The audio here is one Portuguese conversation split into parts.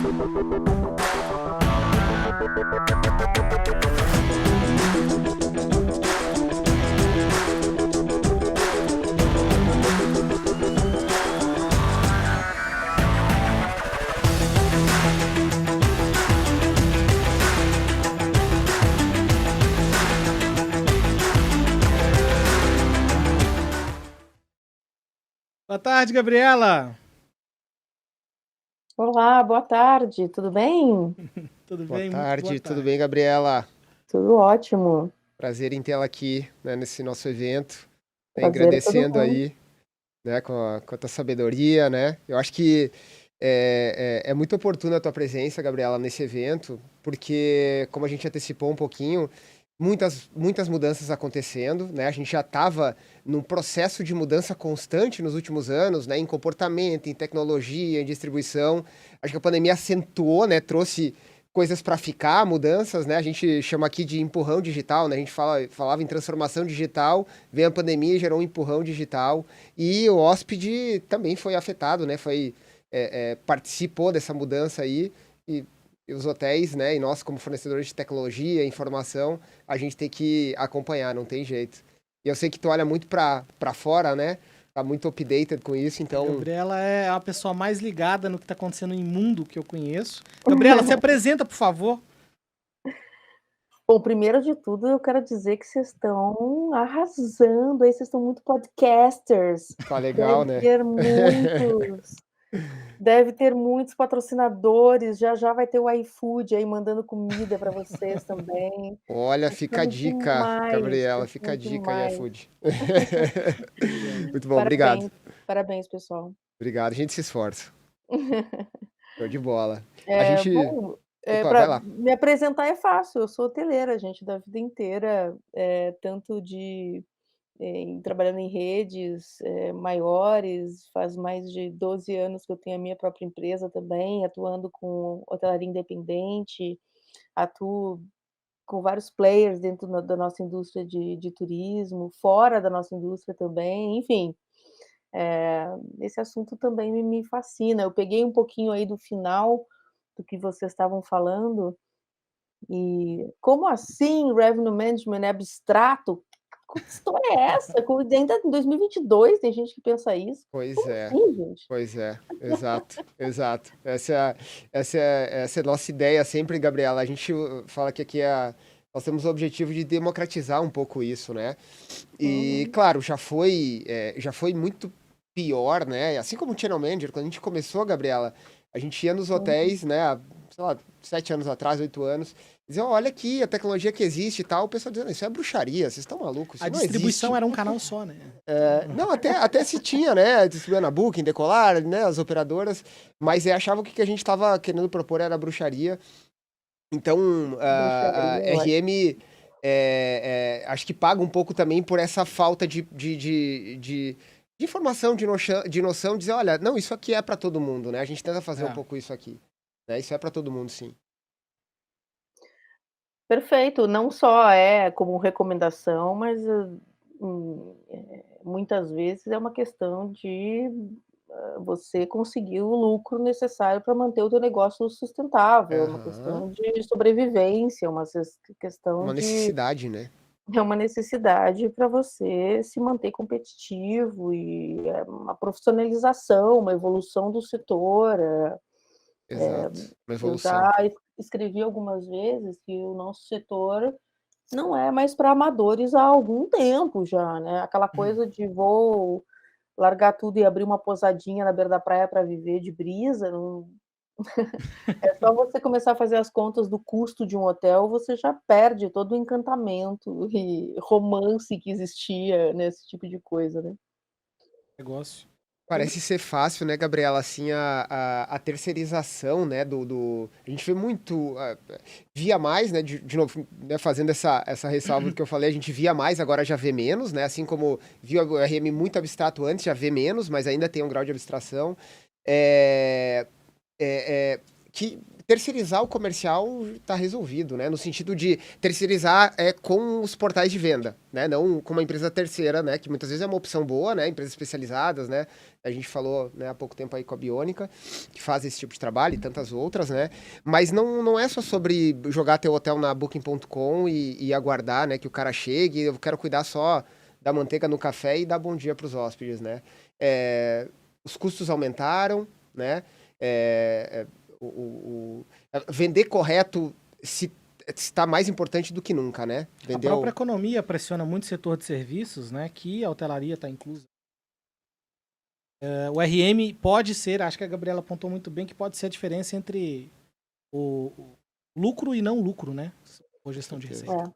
Boa tarde, Gabriela. Olá, boa tarde, tudo bem? Tudo Boa bem? Muito boa tarde, tudo bem, tarde. Gabriela? Tudo ótimo. Prazer em tê-la aqui, né, nesse nosso evento, né, Prazer é todo engrandecendo mundo. aí, né, com a tua sabedoria, né? Eu acho que é muito oportuna a tua presença, Gabriela, nesse evento, porque, como a gente antecipou um pouquinho, muitas mudanças acontecendo, né? A gente já estava num processo de mudança constante nos últimos anos, né? Em comportamento, em tecnologia, em distribuição. Acho que a pandemia acentuou, né? Trouxe coisas para ficar, mudanças, né? A gente chama aqui de empurrão digital, né? A gente falava em transformação digital, veio a pandemia e gerou um empurrão digital. E o hóspede também foi afetado, né? Participou dessa mudança aí. E os hotéis, né? E nós, como fornecedores de tecnologia, informação, a gente tem que acompanhar, não tem jeito. E eu sei que tu olha muito para fora, né? Tá muito updated com isso, A então. Gabriela é a pessoa mais ligada no que está acontecendo em mundo que eu conheço. Gabriela, se apresenta, por favor. Bom, primeiro de tudo, eu quero dizer que vocês estão arrasando aí, vocês estão muito podcasters. Tá legal, Deve né? ter muitos, deve ter muitos patrocinadores. Já já vai ter o iFood aí mandando comida para vocês também. Olha, Vocês fica a estão dica, demais, Gabriela, vocês fica a estão dica aí, demais. iFood. Obrigado. Muito bom, obrigado. Parabéns, parabéns, pessoal. Obrigado, a gente se esforça. Show de bola. A É, gente. bom, Opa, vai pra lá. me apresentar é fácil, eu sou hoteleira, gente, da vida inteira, tanto trabalhando em redes, maiores, faz mais de 12 anos que eu tenho a minha própria empresa também, atuando com hotelaria independente, atuo com vários players dentro da nossa indústria de turismo, fora da nossa indústria também, enfim, esse assunto também me fascina. Eu peguei um pouquinho aí do final do que vocês estavam falando, e como assim revenue management é abstrato? Que história é essa? Ainda em 2022 tem gente que pensa isso. Pois Como é, assim, gente? pois é, exato, exato. Essa é a nossa ideia sempre, Gabriela. A gente fala que aqui nós temos o objetivo de democratizar um pouco isso, né? E, Uhum, claro, já foi muito pior, né? Assim como o Channel Manager, quando a gente começou, Gabriela, a gente ia nos uhum. hotéis, né? Sei lá, 7 anos atrás, 8 anos, dizia, olha aqui, a tecnologia que existe e tal, o pessoal dizendo, isso é bruxaria, vocês estão malucos, A isso não distribuição existe. era um canal só, né? Não, até se tinha, né? Distribuía na Booking, Decolar, né? As operadoras, mas achavam que o que a gente estava querendo propor era bruxaria. Então, a Bruxaria, eu acho. RM acho que paga um pouco também por essa falta de informação, de noção, dizer, olha, não, isso aqui é para todo mundo, né? A gente tenta fazer um É. pouco isso aqui, né? Isso é para todo mundo, sim. Perfeito, não só é como recomendação, mas, muitas vezes é uma questão de, você conseguir o lucro necessário para manter o teu negócio sustentável, é uma Aham. questão de sobrevivência, uma questão Uma de necessidade, né? é uma necessidade para você se manter competitivo e é uma profissionalização, uma evolução do setor. Exato. Uma Eu evolução. já escrevi algumas vezes que o nosso setor não é mais para amadores há algum tempo já, né? Aquela coisa de vou largar tudo e abrir uma pousadinha na beira da praia para viver de brisa, não. É só você começar a fazer as contas do custo de um hotel, você já perde todo o encantamento e romance que existia nesse tipo de coisa, né. Negócio. Parece ser fácil, né, Gabriela, assim, a terceirização, né, a gente vê muito, via mais, né, de novo, né, fazendo essa ressalva do que eu falei, a gente via mais, agora já vê menos, né, assim como via o RM muito abstrato antes, já vê menos, mas ainda tem um grau de abstração, é, é, é, que terceirizar o comercial está resolvido, né? No sentido de terceirizar com os portais de venda, né? Não com uma empresa terceira, né? Que muitas vezes é uma opção boa, né? Empresas especializadas, né? A gente falou, né, há pouco tempo aí com a Biônica, que faz esse tipo de trabalho e tantas outras, né? Mas não é só sobre jogar teu hotel na Booking.com e aguardar, né, que o cara chegue. Eu quero cuidar só da manteiga no café e dar bom dia para os hóspedes, né? Os custos aumentaram, né? É, vender correto está mais importante do que nunca, né? A própria economia pressiona muito o setor de serviços, né? Que a hotelaria está inclusa. O RM pode ser, acho que a Gabriela apontou muito bem, que pode ser a diferença entre o lucro e não lucro, né? Ou gestão de receita.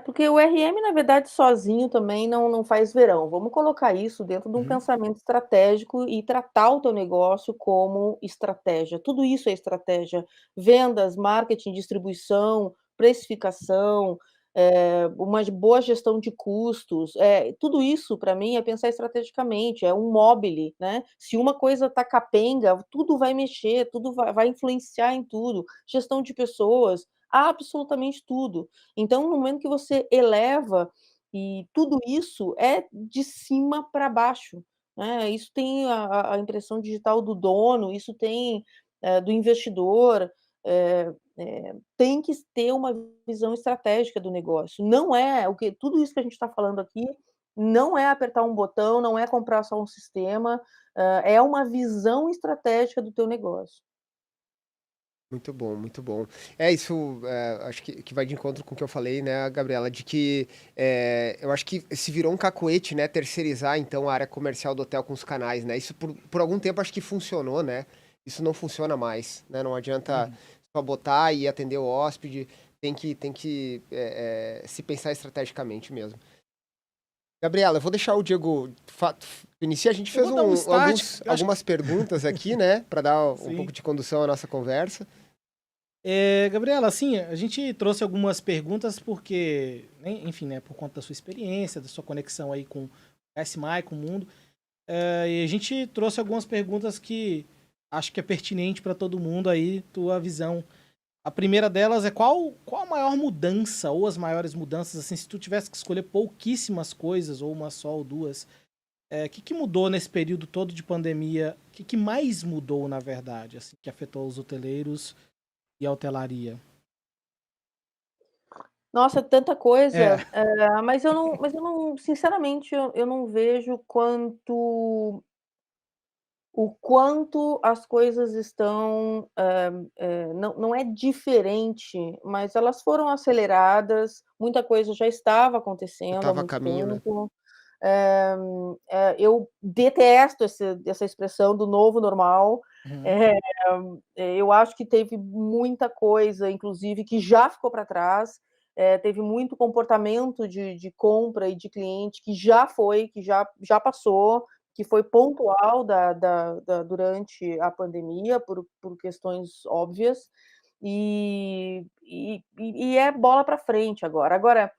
Porque o RM, na verdade, sozinho também não faz verão. Vamos colocar isso dentro de um pensamento estratégico e tratar o teu negócio como estratégia. Tudo isso é estratégia. Vendas, marketing, distribuição, precificação, uma boa gestão de custos. Tudo isso, para mim, é pensar estrategicamente, é um mobile, né? Se uma coisa está capenga, tudo vai mexer, tudo vai influenciar em tudo. Gestão de pessoas, absolutamente tudo. Então, no momento que você eleva, e tudo isso é de cima para baixo, né? Isso tem a impressão digital do dono, isso tem do investidor, tem que ter uma visão estratégica do negócio. Não é tudo isso que a gente está falando aqui não é apertar um botão, não é comprar só um sistema, é uma visão estratégica do teu negócio. Muito bom, muito bom. Isso acho que vai de encontro com o que eu falei, né, Gabriela, de que eu acho que se virou um cacoete, né, terceirizar, então, a área comercial do hotel com os canais, né? Isso por algum tempo acho que funcionou, né? Isso não funciona mais, né? Não adianta só botar e atender o hóspede, tem que se pensar estrategicamente mesmo. Gabriela, eu vou deixar o Diego iniciar. A gente fez vou dar um start, algumas perguntas aqui, né, para dar um Sim. pouco de condução à nossa conversa. Gabriela, assim, a gente trouxe algumas perguntas porque, enfim, né, por conta da sua experiência, da sua conexão aí com o SMI, com o mundo, e a gente trouxe algumas perguntas que acho que é pertinente para todo mundo aí, tua visão. A primeira delas é qual a maior mudança ou as maiores mudanças, assim, se tu tivesse que escolher pouquíssimas coisas, ou uma só ou duas, o que mudou nesse período todo de pandemia? O que mais mudou, na verdade, assim, que afetou os hoteleiros e a hotelaria? Nossa, tanta coisa, mas eu não sinceramente, eu não vejo o quanto as coisas estão, não é diferente, mas elas foram aceleradas, muita coisa já estava Já acontecendo há estava a muito caminho, né? tempo. Eu detesto essa expressão do novo normal. Eu acho que teve muita coisa, inclusive, que já ficou para trás. Teve muito comportamento de compra e de cliente que já passou, que foi pontual durante a pandemia, por questões óbvias, e é bola para frente agora. Agora,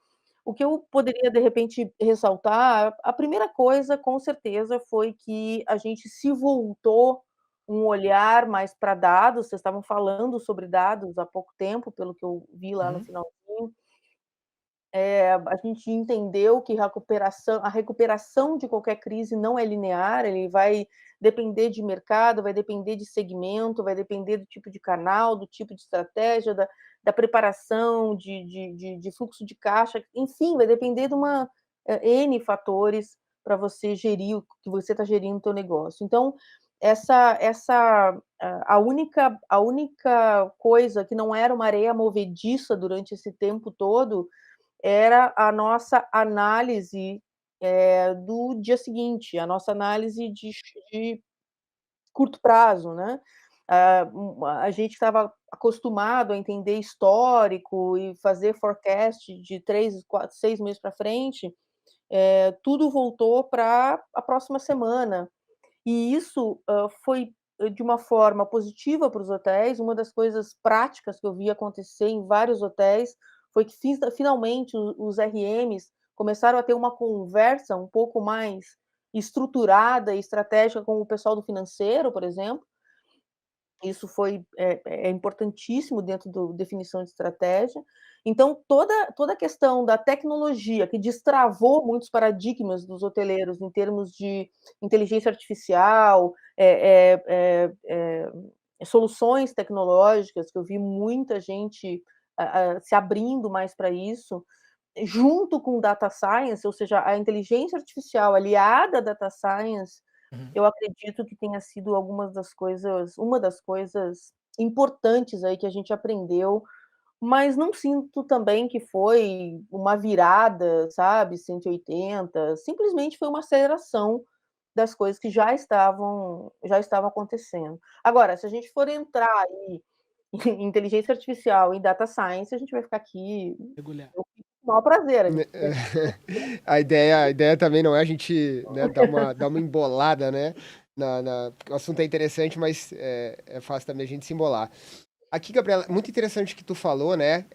o que eu poderia, de repente, ressaltar, a primeira coisa, com certeza, foi que a gente se voltou um olhar mais para dados. Vocês estavam falando sobre dados há pouco tempo, pelo que eu vi lá no finalzinho. A gente entendeu que a recuperação de qualquer crise não é linear, ele vai depender de mercado, vai depender de segmento, vai depender do tipo de canal, do tipo de estratégia, da preparação, de fluxo de caixa, enfim, vai depender de N fatores para você gerir o que você está gerindo no teu negócio. Então, a única coisa que não era uma areia movediça durante esse tempo todo era a nossa análise do dia seguinte, a nossa análise de curto prazo, né? A gente estava acostumado a entender histórico e fazer forecast de 3, 4, 6 meses para frente, tudo voltou para a próxima semana. E isso foi de uma forma positiva para os hotéis. Uma das coisas práticas que eu vi acontecer em vários hotéis foi que finalmente os RMs começaram a ter uma conversa um pouco mais estruturada e estratégica com o pessoal do financeiro, por exemplo, Isso é importantíssimo dentro do definição de estratégia. Então toda a questão da tecnologia que destravou muitos paradigmas dos hoteleiros em termos de inteligência artificial, soluções tecnológicas, que eu vi muita gente se abrindo mais para isso, junto com data science, ou seja, a inteligência artificial aliada à data science, Uhum. eu acredito que tenha sido uma das coisas importantes aí que a gente aprendeu, mas não sinto também que foi uma virada, sabe, 180, simplesmente foi uma aceleração das coisas que já estavam acontecendo. Agora, se a gente for entrar aí em inteligência artificial e data science, a gente vai ficar aqui Mergulhar. com o maior prazer, a Né, gente a ideia também não é a gente, né, dar uma embolada, né, porque o assunto é interessante, mas é fácil também a gente se embolar. Aqui, Gabriela, muito interessante o que tu falou, né,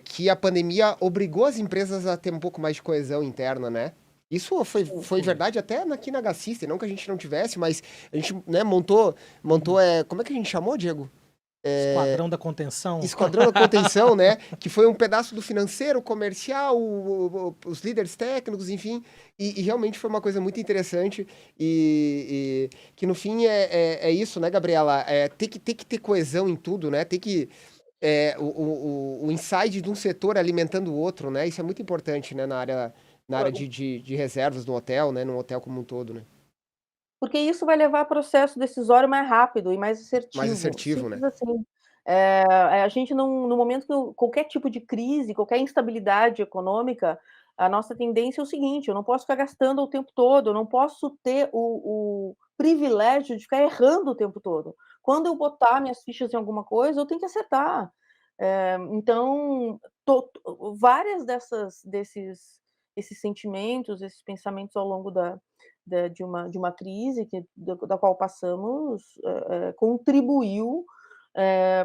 que a pandemia obrigou as empresas a ter um pouco mais de coesão interna, né? Isso foi Foi. verdade até aqui na H-System, não que a gente não tivesse, mas a gente, né, montou, como é que a gente chamou, Diego? Esquadrão da contenção. Esquadrão da Contenção, né? Que foi um pedaço do financeiro, comercial, os líderes técnicos, enfim. E realmente foi uma coisa muito interessante. E que no fim é isso, né, Gabriela? Tem que ter coesão em tudo, né? Tem que. O inside de um setor alimentando o outro, né? Isso é muito importante, né? Na área de reservas do hotel, né? No hotel como um todo, né? porque isso vai levar processo decisório mais rápido e mais Mais assertivo, assertivo, simples né? assim. A gente não no momento que qualquer tipo de crise, qualquer instabilidade econômica, a nossa tendência é o seguinte: eu não posso ficar gastando o tempo todo, eu não posso ter o privilégio de ficar errando o tempo todo. Quando eu botar minhas fichas em alguma coisa, eu tenho que acertar. Então, várias desses sentimentos, esses pensamentos ao longo de uma crise da qual passamos, contribuiu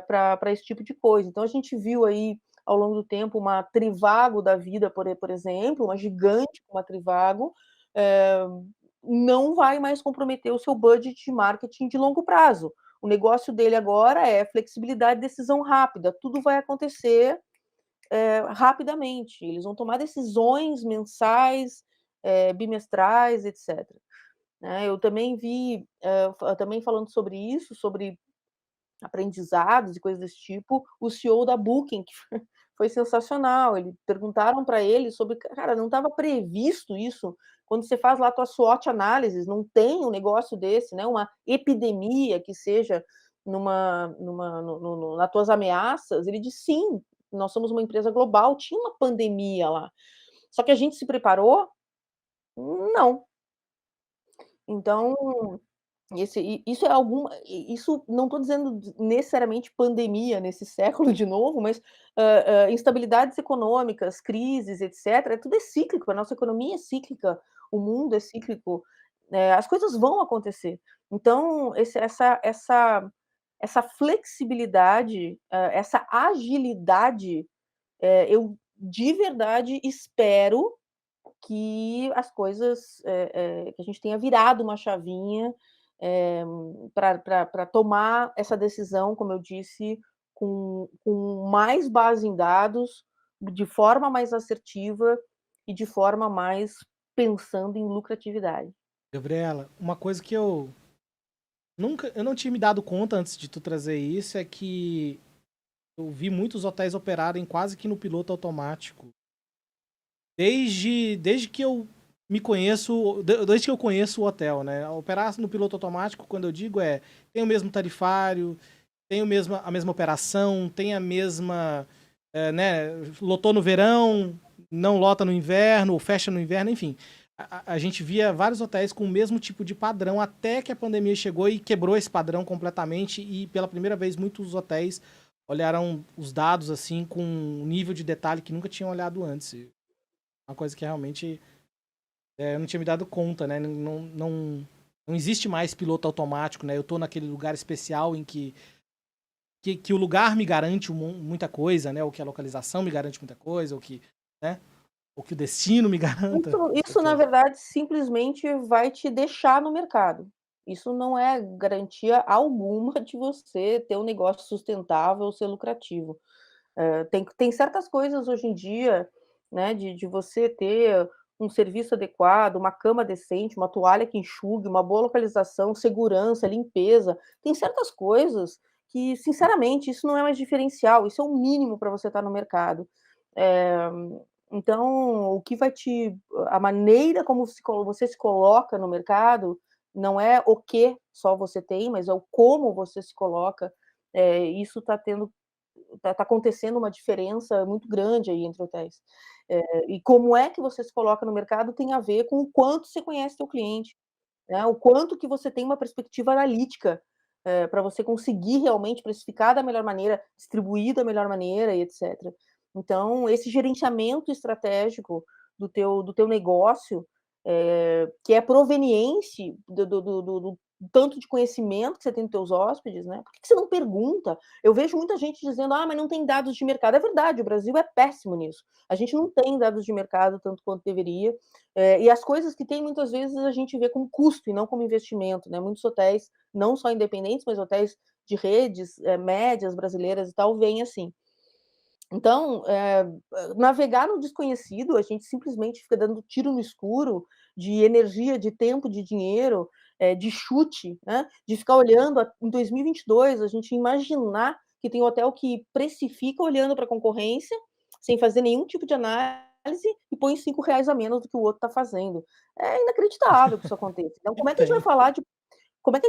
para esse tipo de coisa. Então a gente viu aí ao longo do tempo uma Trivago da vida, por exemplo, uma gigante como a Trivago, eh, não vai mais comprometer o seu budget de marketing de longo prazo. O negócio dele agora é flexibilidade e decisão rápida. Tudo vai acontecer rapidamente. Eles vão tomar decisões mensais, bimestrais, etc. Né? Eu também vi, também falando sobre isso, sobre aprendizados e coisas desse tipo, o CEO da Booking, que foi sensacional. Perguntaram para ele sobre, cara, não estava previsto isso. Quando você faz lá a tua SWOT análise, não tem um negócio desse, né? Uma epidemia que seja nas tuas ameaças. Ele disse, sim, nós somos uma empresa global, tinha uma pandemia lá. Só que a gente se preparou? Não. Então, isso não estou dizendo necessariamente pandemia nesse século de novo, mas instabilidades econômicas, crises, etc. Tudo é cíclico, a nossa economia é cíclica, o mundo é cíclico, as coisas vão acontecer. Então, essa flexibilidade, essa agilidade, eu de verdade espero que a gente tenha virado uma chavinha para tomar essa decisão, como eu disse, com mais base em dados, de forma mais assertiva e de forma mais pensando em lucratividade. Gabriela, uma coisa que eu não tinha me dado conta antes de tu trazer isso é que eu vi muitos hotéis operarem quase que no piloto automático. Desde que eu me conheço, desde que eu conheço o hotel, né? Operar no piloto automático, quando eu digo tem o mesmo tarifário, tem a mesma operação, tem a mesma, né? Lotou no verão, não lota no inverno, ou fecha no inverno, enfim. A gente via vários hotéis com o mesmo tipo de padrão, até que a pandemia chegou e quebrou esse padrão completamente, e pela primeira vez muitos hotéis olharam os dados assim com um nível de detalhe que nunca tinham olhado antes. Uma coisa que realmente eu não tinha me dado conta, né? Não existe mais piloto automático, né? Eu tô naquele lugar especial em que o lugar me garante muita coisa, né? Ou que a localização me garante muita coisa, ou que, né? Ou que o destino me garanta. Isso na verdade, simplesmente vai te deixar no mercado. Isso não é garantia alguma de você ter um negócio sustentável ou ser lucrativo. Tem certas coisas hoje em dia, né, de você ter um serviço adequado, uma cama decente, uma toalha que enxugue, uma boa localização, segurança, limpeza. Tem certas coisas que, sinceramente, isso não é mais diferencial, isso é o mínimo para você estar no mercado. Eh, então, o que vai te a maneira como você se coloca no mercado, não é o que só você tem, mas é o como você se coloca. Isso tá acontecendo uma diferença muito grande aí entre hotéis. E como é que você se coloca no mercado tem a ver com o quanto você conhece teu cliente, né, o quanto que você tem uma perspectiva analítica, pra você conseguir realmente precificar da melhor maneira, distribuir da melhor maneira e etcétera. Então, esse gerenciamento estratégico do teu negócio, que é proveniente do tanto de conhecimento que você tem dos teus hóspedes, né, por que você não pergunta? Eu vejo muita gente dizendo: "Ah, mas não tem dados de mercado". É verdade, o Brasil é péssimo nisso. A gente não tem dados de mercado tanto quanto deveria, e as coisas que tem, muitas vezes, a gente vê como custo e não como investimento, né. Muitos hotéis, não só independentes, mas hotéis de redes, médias brasileiras e tal, veem assim. Então, navegar no desconhecido, a gente simplesmente fica dando tiro no escuro de energia, de tempo, de dinheiro, de chute, né, de ficar olhando em 2022, a gente imaginar que tem hotel que precifica olhando para a concorrência, sem fazer nenhum tipo de análise, e põe R$ 5 a menos do que o outro está fazendo. É inacreditável que isso aconteça. Então, E tem. como é que a gente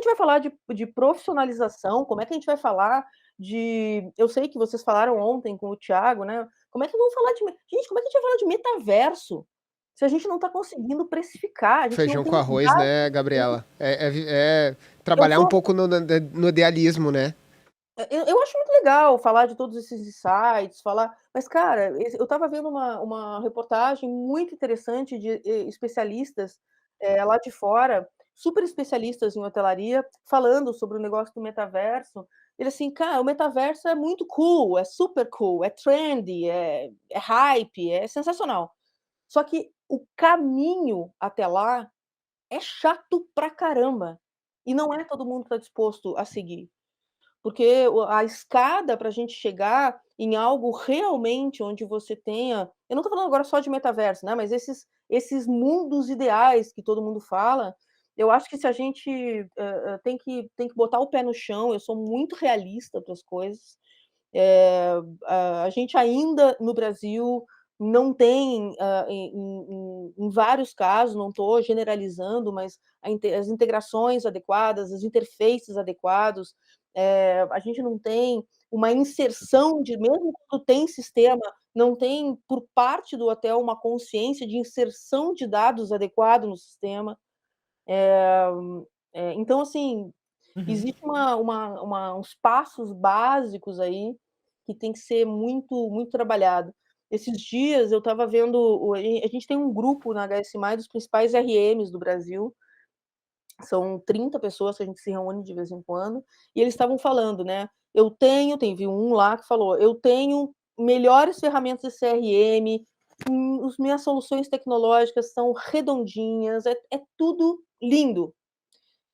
vai falar de profissionalização? Como é que a gente vai falar de eu sei que vocês falaram ontem com o Thiago, né, como é que vamos falar de gente, como é que a gente vai falar de metaverso, se a gente não está conseguindo precificar, a gente não Feijão tem com arroz, dados né, suficientes. Gabriela? É Eu trabalhar um sou pouco no idealismo, né? eu acho muito legal falar de todos esses insights, falar mas, cara, eu estava vendo uma reportagem muito interessante de, especialistas, lá de fora, super especialistas em hotelaria, falando sobre o negócio do metaverso. Ele assim: "Cara, o metaverso é muito cool, é super cool, é trendy, é hype, é sensacional. Só que o caminho até lá é chato pra caramba, e não é todo mundo que tá disposto a seguir". Porque a escada para a gente chegar em algo realmente onde você tenha eu não estou falando agora só de metaverso, né, mas esses mundos ideais que todo mundo fala, eu acho que se a gente, tem que botar o pé no chão, eu sou muito realista para as coisas, a gente ainda no Brasil não tem, em vários casos, não estou generalizando, mas as integrações adequadas, as interfaces adequados, a gente não tem uma inserção de mesmo quando tem sistema, não tem por parte do hotel uma consciência de inserção de dados adequado no sistema. Então assim, Uhum. existe uns passos básicos aí, que tem que ser muito muito trabalhado. Esses dias eu estava vendo a gente tem um grupo na HSMAI dos principais RMs do Brasil, são 30 pessoas que a gente se reúne de vez em quando, e eles estavam falando, né, teve um lá que falou: "Eu tenho melhores ferramentas de CRM, os minhas soluções tecnológicas são redondinhas, é tudo lindo,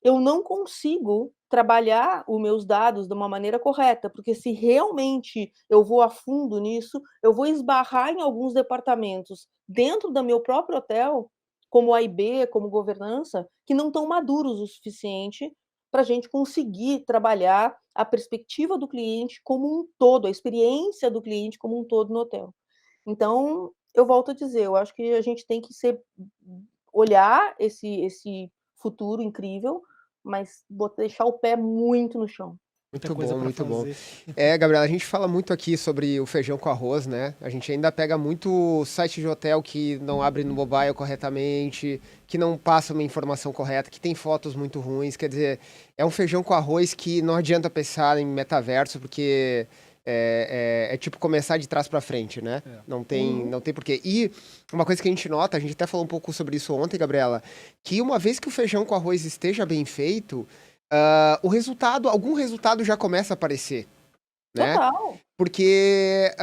eu não consigo trabalhar os meus dados de uma maneira correta, porque se realmente eu vou a fundo nisso, eu vou esbarrar em alguns departamentos dentro do meu próprio hotel, como A e B, como governança, que não estão maduros o suficiente para a gente conseguir trabalhar a perspectiva do cliente como um todo, a experiência do cliente como um todo no hotel. Então, eu volto a dizer, eu acho que a gente tem que olhar esse futuro incrível, mas deixar o pé muito no chão. Muita Muito coisa bom, para muito bom. fazer. Gabriela, a gente fala muito aqui sobre o feijão com arroz, né? A gente ainda pega muito site de hotel que não abre no mobile corretamente, que não passa uma informação correta, que tem fotos muito ruins. Quer dizer, é um feijão com arroz que não adianta pensar em metaverso, porque é tipo começar de trás para frente, né? É. Uhum. Não tem porquê. E uma coisa que a gente nota, a gente até falou um pouco sobre isso ontem, Gabriela, que uma vez que o feijão com arroz esteja bem feito, algum resultado já começa a aparecer, né? Total. Porque,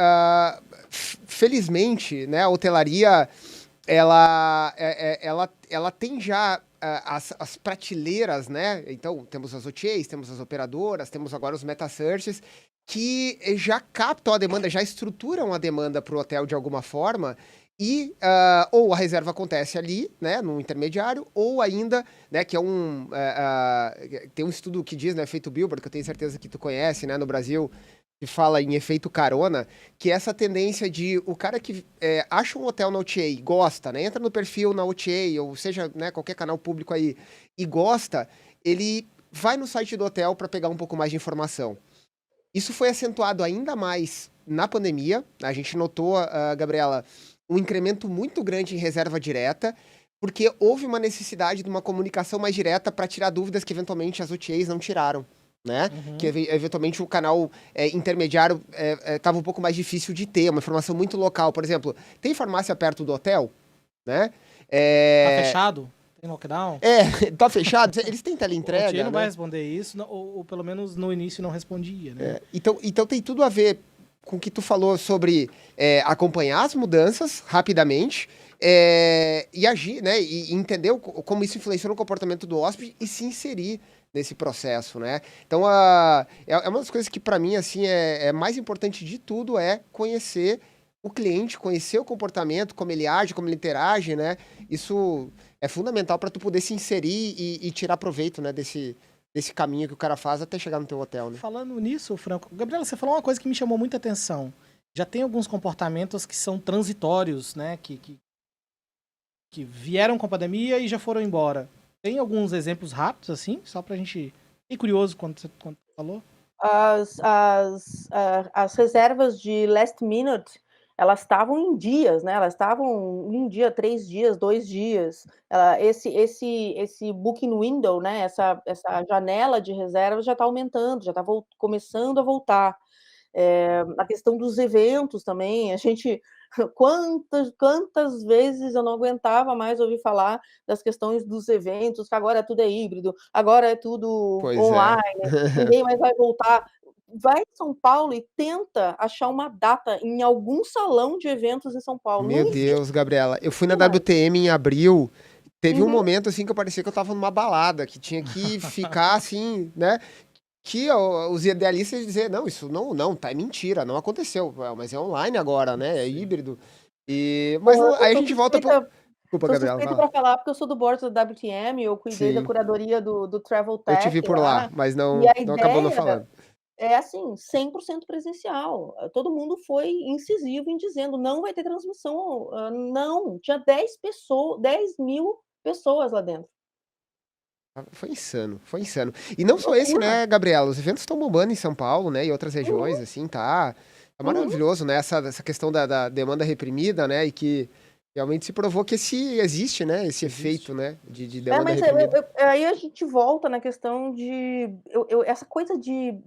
felizmente, né, a hotelaria, ela tem já as prateleiras, né? Então, temos as OTAs, temos as operadoras, temos agora os metasearches, que já captam a demanda, já estruturam a demanda para o hotel de alguma forma, e ou a reserva acontece ali, né, no intermediário, ou ainda, né, que é tem um estudo que diz, né, efeito Billboard, que eu tenho certeza que tu conhece, né, no Brasil, que fala em efeito carona, que é essa tendência de o cara que acha um hotel na OTA e gosta, né, entra no perfil na OTA, ou seja, né, qualquer canal público aí, e gosta, ele vai no site do hotel para pegar um pouco mais de informação. Isso foi acentuado ainda mais na pandemia. A gente notou, Gabriela, um incremento muito grande em reserva direta, porque houve uma necessidade de uma comunicação mais direta para tirar dúvidas que eventualmente as OTAs não tiraram, né? Que eventualmente o canal intermediário estava um pouco mais difícil de ter, uma informação muito local. Por exemplo, tem farmácia perto do hotel, né? Tá fechado? Tem lockdown? Tá fechado? Eles têm O teleentrega, OTA não vai né? responder isso, ou pelo menos no início não respondia, né? Então tem tudo a ver com o que tu falou sobre acompanhar as mudanças rapidamente e agir, né? E entender como isso influenciou no comportamento do hóspede e se inserir nesse processo, né? Então, é uma das coisas que para mim, assim, é mais importante de tudo é conhecer o cliente, conhecer o comportamento, como ele age, como ele interage, né? Isso é fundamental para tu poder se inserir e tirar proveito, né, desse caminho que o cara faz até chegar no teu hotel, né? Falando nisso, Franco, Gabriela, você falou uma coisa que me chamou muita atenção. Já tem alguns comportamentos que são transitórios, né? Que vieram com a pandemia e já foram embora. Tem alguns exemplos rápidos, assim, só pra gente... Fiquei curioso quando você falou. As reservas de last minute, elas estavam em dias, né? Elas estavam em dia, 3 dias, 2 dias. Esse booking window, né? Essa janela de reservas já está aumentando, já está começando a voltar. A questão dos eventos também, a gente... Quantas vezes eu não aguentava mais ouvir falar das questões dos eventos, que agora tudo é híbrido, agora é tudo Pois é. online, ninguém mais vai voltar. Vai em São Paulo e tenta achar uma data em algum salão de eventos em São Paulo. Meu Não existe Deus, Gabriela. Eu fui na mais. WTM em abril. Teve um Uhum. momento assim que eu parecia que eu tava numa balada, que tinha que ficar assim, né? Que os idealistas dizer, não, isso não, tá, é mentira, não aconteceu. Mas é online agora, né? É híbrido. Mas Eu aí a sou gente volta pro... suspeita, Desculpa, sou Gabriela, suspeita vai lá. para falar, porque eu sou do board da WTM, eu cuidei da Sim, curadoria do Travel eu te vi Tech por lá, lá, mas e a não acabou não ideia falando. é assim, 100% presencial. Todo mundo foi incisivo em dizendo, não vai ter transmissão, não. Tinha 10.000 pessoas lá dentro. Foi insano, foi insano. E não só esse, Loucura. né, Gabriela? Os eventos estão bombando em São Paulo, né? E outras regiões, Uhum, assim, tá uhum. maravilhoso, né? Essa questão da demanda reprimida, né? E que realmente se provou que existe, né? Esse efeito, né? De demanda Mas reprimida. aí a gente volta na questão de essa coisa de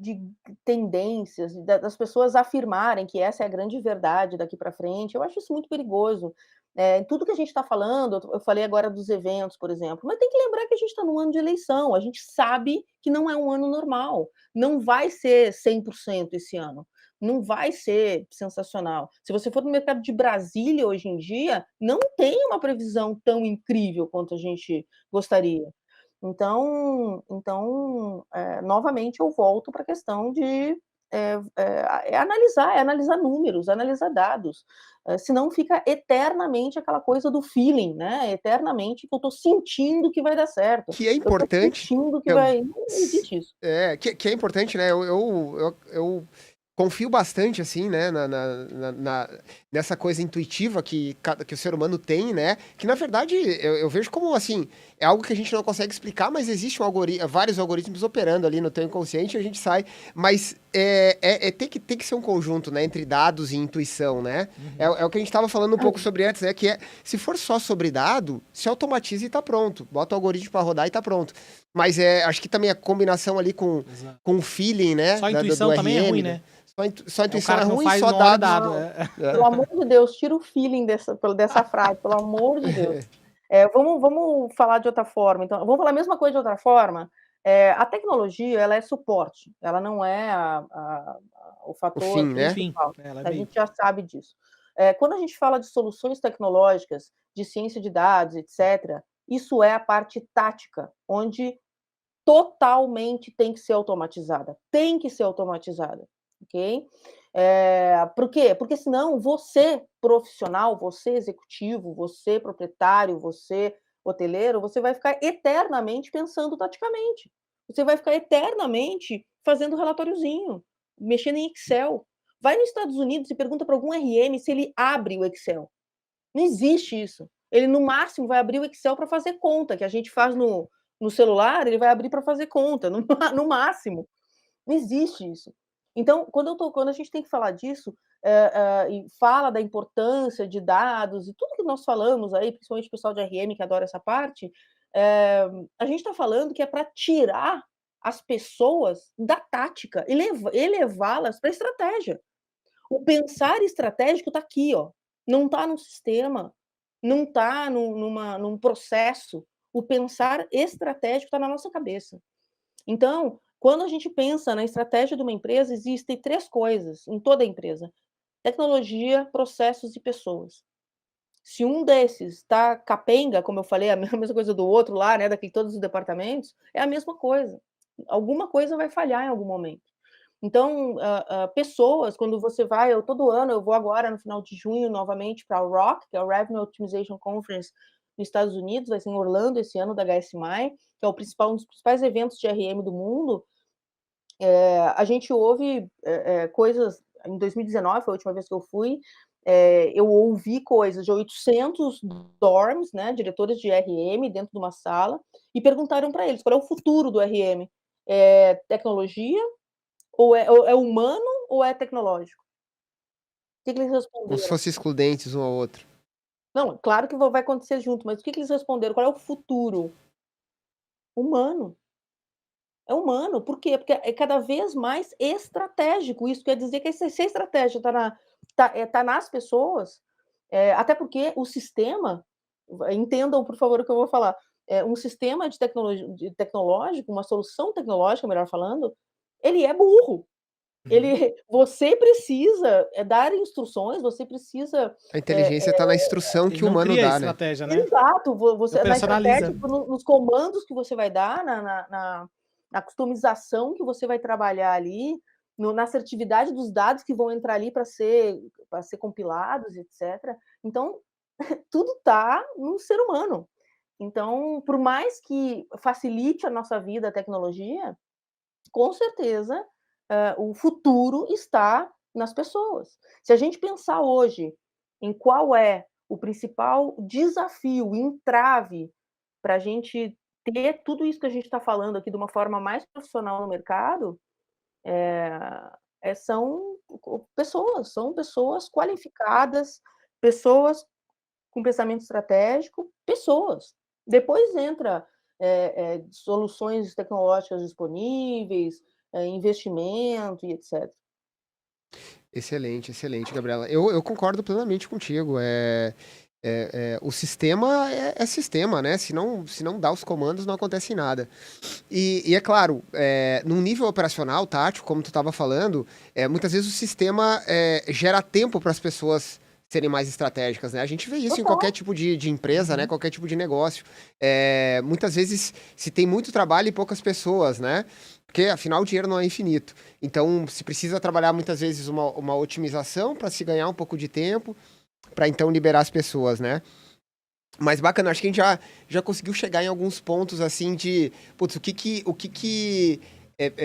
tendências, das pessoas afirmarem que essa é a grande verdade daqui para frente, eu acho isso muito perigoso. Tudo que a gente está falando, eu falei agora dos eventos, por exemplo, mas tem que lembrar que a gente está num ano de eleição, a gente sabe que não é um ano normal, não vai ser 100% esse ano. Não vai ser sensacional. Se você for no mercado de Brasília hoje em dia, não tem uma previsão tão incrível quanto a gente gostaria. Então, novamente eu volto para a questão de analisar números, analisar dados. Senão fica eternamente aquela coisa do feeling, né? Eternamente que eu estou sentindo que vai dar certo. Que é Eu estou importante. sentindo que vai. Não existe isso. Que é importante, né? Eu confio bastante, assim, né, nessa coisa intuitiva que o ser humano tem, né? Que, na verdade, eu vejo como, assim, é algo que a gente não consegue explicar, mas existe vários algoritmos operando ali no teu inconsciente e a gente sai. Mas tem que ser um conjunto, né? Entre dados e intuição, né? É o que a gente estava falando um pouco sobre antes, né? Que se for só sobre dado, se automatiza e tá pronto. Bota o algoritmo para rodar e tá pronto. Mas acho que também a combinação ali com o feeling, né? Só a intuição do também é RM, ruim, né? Só a É o intuição cara é que não ruim, faz, só não olha dados. dado. Não, pelo amor de Deus, tira o feeling dessa frase, pelo amor de Deus. Vamos falar de outra forma. Então, vamos falar a mesma coisa de outra forma. A tecnologia, ela é suporte, ela não é o O fator fim, né? Enfim, principal. ela é A meio... gente já sabe disso. Quando a gente fala de soluções tecnológicas, de ciência de dados, etc., Isso é a parte tática, onde totalmente tem que ser automatizada. Tem que ser automatizada, ok? Por quê? Porque senão você, profissional, você executivo, você proprietário, você hoteleiro, você vai ficar eternamente pensando taticamente. Você vai ficar eternamente fazendo relatóriozinho, mexendo em Excel. Vai nos Estados Unidos e pergunta para algum RM se ele abre o Excel. Não existe isso. Ele, no máximo, vai abrir o Excel para fazer conta, que a gente faz no celular, ele vai abrir para fazer conta, no máximo. Não existe isso. Então, quando a gente tem que falar disso, e fala da importância de dados e tudo que nós falamos aí, principalmente o pessoal de RM que adora essa parte, a gente está falando que é para tirar as pessoas da tática e elevá-las para a estratégia. O pensar estratégico está aqui, ó. Não está no sistema, não está num processo. O pensar estratégico está na nossa cabeça. Então, quando a gente pensa na estratégia de uma empresa, existem 3 coisas em toda a empresa: tecnologia, processos e pessoas. Se um desses está capenga, como eu falei, a mesma coisa do outro lá, né, daquele todos os departamentos, é a mesma coisa. Alguma coisa vai falhar em algum momento. Então, pessoas, quando você vai, todo ano, eu vou agora no final de junho novamente para o ROC, que é o Revenue Optimization Conference nos Estados Unidos, vai ser em Orlando esse ano, da HSMI, que é um dos principais eventos de RM do mundo. A gente ouve coisas, em 2019 foi a última vez que eu fui, eu ouvi coisas de 800 dorms, né, diretores de RM dentro de uma sala, e perguntaram para eles qual é o futuro do RM. É tecnologia, ou é humano, ou é tecnológico? O que eles Como se responderam? fossem excludentes um ao outro. Não, claro que vai acontecer junto, mas o que eles responderam? Qual é o futuro? Humano. É humano. Por quê? Porque é cada vez mais estratégico. Isso quer dizer que se a estratégia tá nas pessoas, até porque o sistema, entendam, por favor, o que eu vou falar, um sistema tecnológico, uma solução tecnológica, melhor falando, ele é burro. Uhum. Você precisa, dar instruções, você precisa, A inteligência está na instrução Ele que o não humano cria a dá, né? estratégia, né? exato, Ele você na estratégia, personaliza. nos comandos que você vai dar, na customização que você vai trabalhar ali, na assertividade dos dados que vão entrar ali para ser compilados, etc. Então, tudo está no ser humano. Então, por mais que facilite a nossa vida a tecnologia, com certeza, o futuro está nas pessoas. Se a gente pensar hoje em qual é o principal desafio, o entrave para a gente ter tudo isso que a gente está falando aqui de uma forma mais profissional no mercado, são são pessoas qualificadas, pessoas com pensamento estratégico, pessoas. Depois entra soluções tecnológicas disponíveis, investimento e etc. Excelente, excelente, Gabriela. Eu concordo plenamente contigo. O sistema é sistema, né? Se não dá os comandos, não acontece nada. E é claro, num nível operacional, tático, como tu estava falando, muitas vezes o sistema gera tempo para as pessoas serem mais estratégicas, né? A gente vê isso em qualquer Total. tipo de empresa, né? Uhum. Qualquer tipo de negócio. Muitas vezes se tem muito trabalho e poucas pessoas, né? Porque afinal o dinheiro não é infinito. Então se precisa trabalhar muitas vezes uma otimização para se ganhar um pouco de tempo, para então liberar as pessoas, né? Mas bacana, acho que a gente já conseguiu chegar em alguns pontos assim de, putz, o que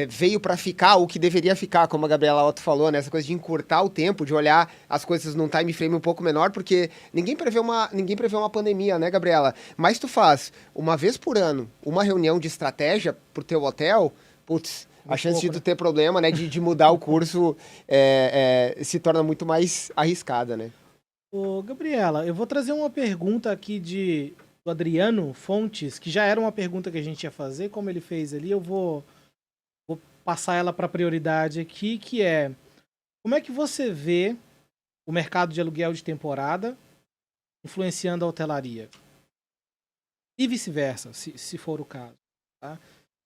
veio para ficar, o que deveria ficar, como a Gabriela Otto falou, né? Essa coisa de encurtar o tempo, de olhar as coisas num time frame um pouco menor, porque ninguém prevê uma pandemia, né, Gabriela? Mas tu faz uma vez por ano uma reunião de estratégia pro teu hotel, putz, a Muito chance de pouco, tu né? ter problema, né, de mudar o curso se torna muito mais arriscada, né? Ô, Gabriela, eu vou trazer uma pergunta aqui do Adriano Fontes, que já era uma pergunta que a gente ia fazer, como ele fez ali, eu vou passar ela para prioridade aqui, que é: como é que você vê o mercado de aluguel de temporada influenciando a hotelaria? E vice-versa, se for o caso, tá?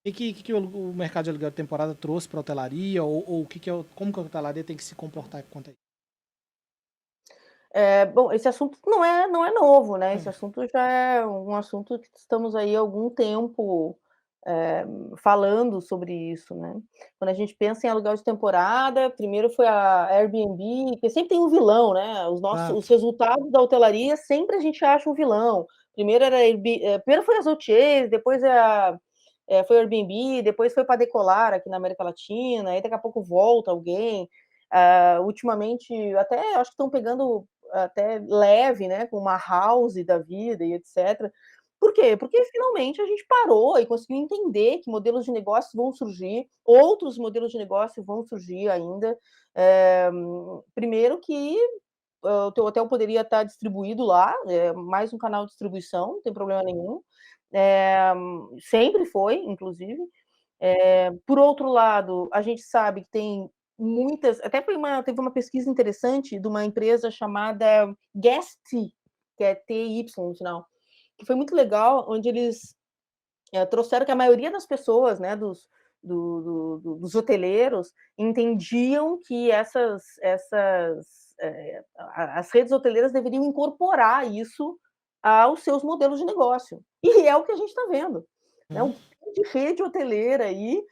O que o mercado de aluguel de temporada trouxe para a hotelaria, ou como que a hotelaria tem que se comportar quanto a isso? Bom, esse assunto não é novo, né, esse assunto já é um assunto que estamos aí há algum tempo, eh, falando sobre isso, né. Quando a gente pensa em aluguel de temporada, primeiro foi a Airbnb, que sempre tem um vilão, né, os Exato. resultados da hotelaria sempre a gente acha um vilão. Primeiro era primeiro foi as OTAs, depois foi o Airbnb, depois foi para Decolar aqui na América Latina, aí daqui a pouco volta alguém. Ultimamente até acho que estão pegando até leve, né, com uma House da vida e etc. Por quê? Porque finalmente a gente parou e conseguiu entender que modelos de negócio vão surgir, outros modelos de negócio vão surgir ainda. Primeiro que o teu hotel poderia estar distribuído lá, mais um canal de distribuição, não tem problema nenhum. Eh, Sempre foi, inclusive. Por outro lado, a gente sabe que tem muitas, até teve uma pesquisa interessante de uma empresa chamada Guest, que é TY no final, que foi muito legal, onde eles trouxeram que a maioria das pessoas, né, dos hoteleiros, entendiam que as redes hoteleiras deveriam incorporar isso aos seus modelos de negócio. E é o que a gente está vendo, né? Uhum. Um monte de rede hoteleira aí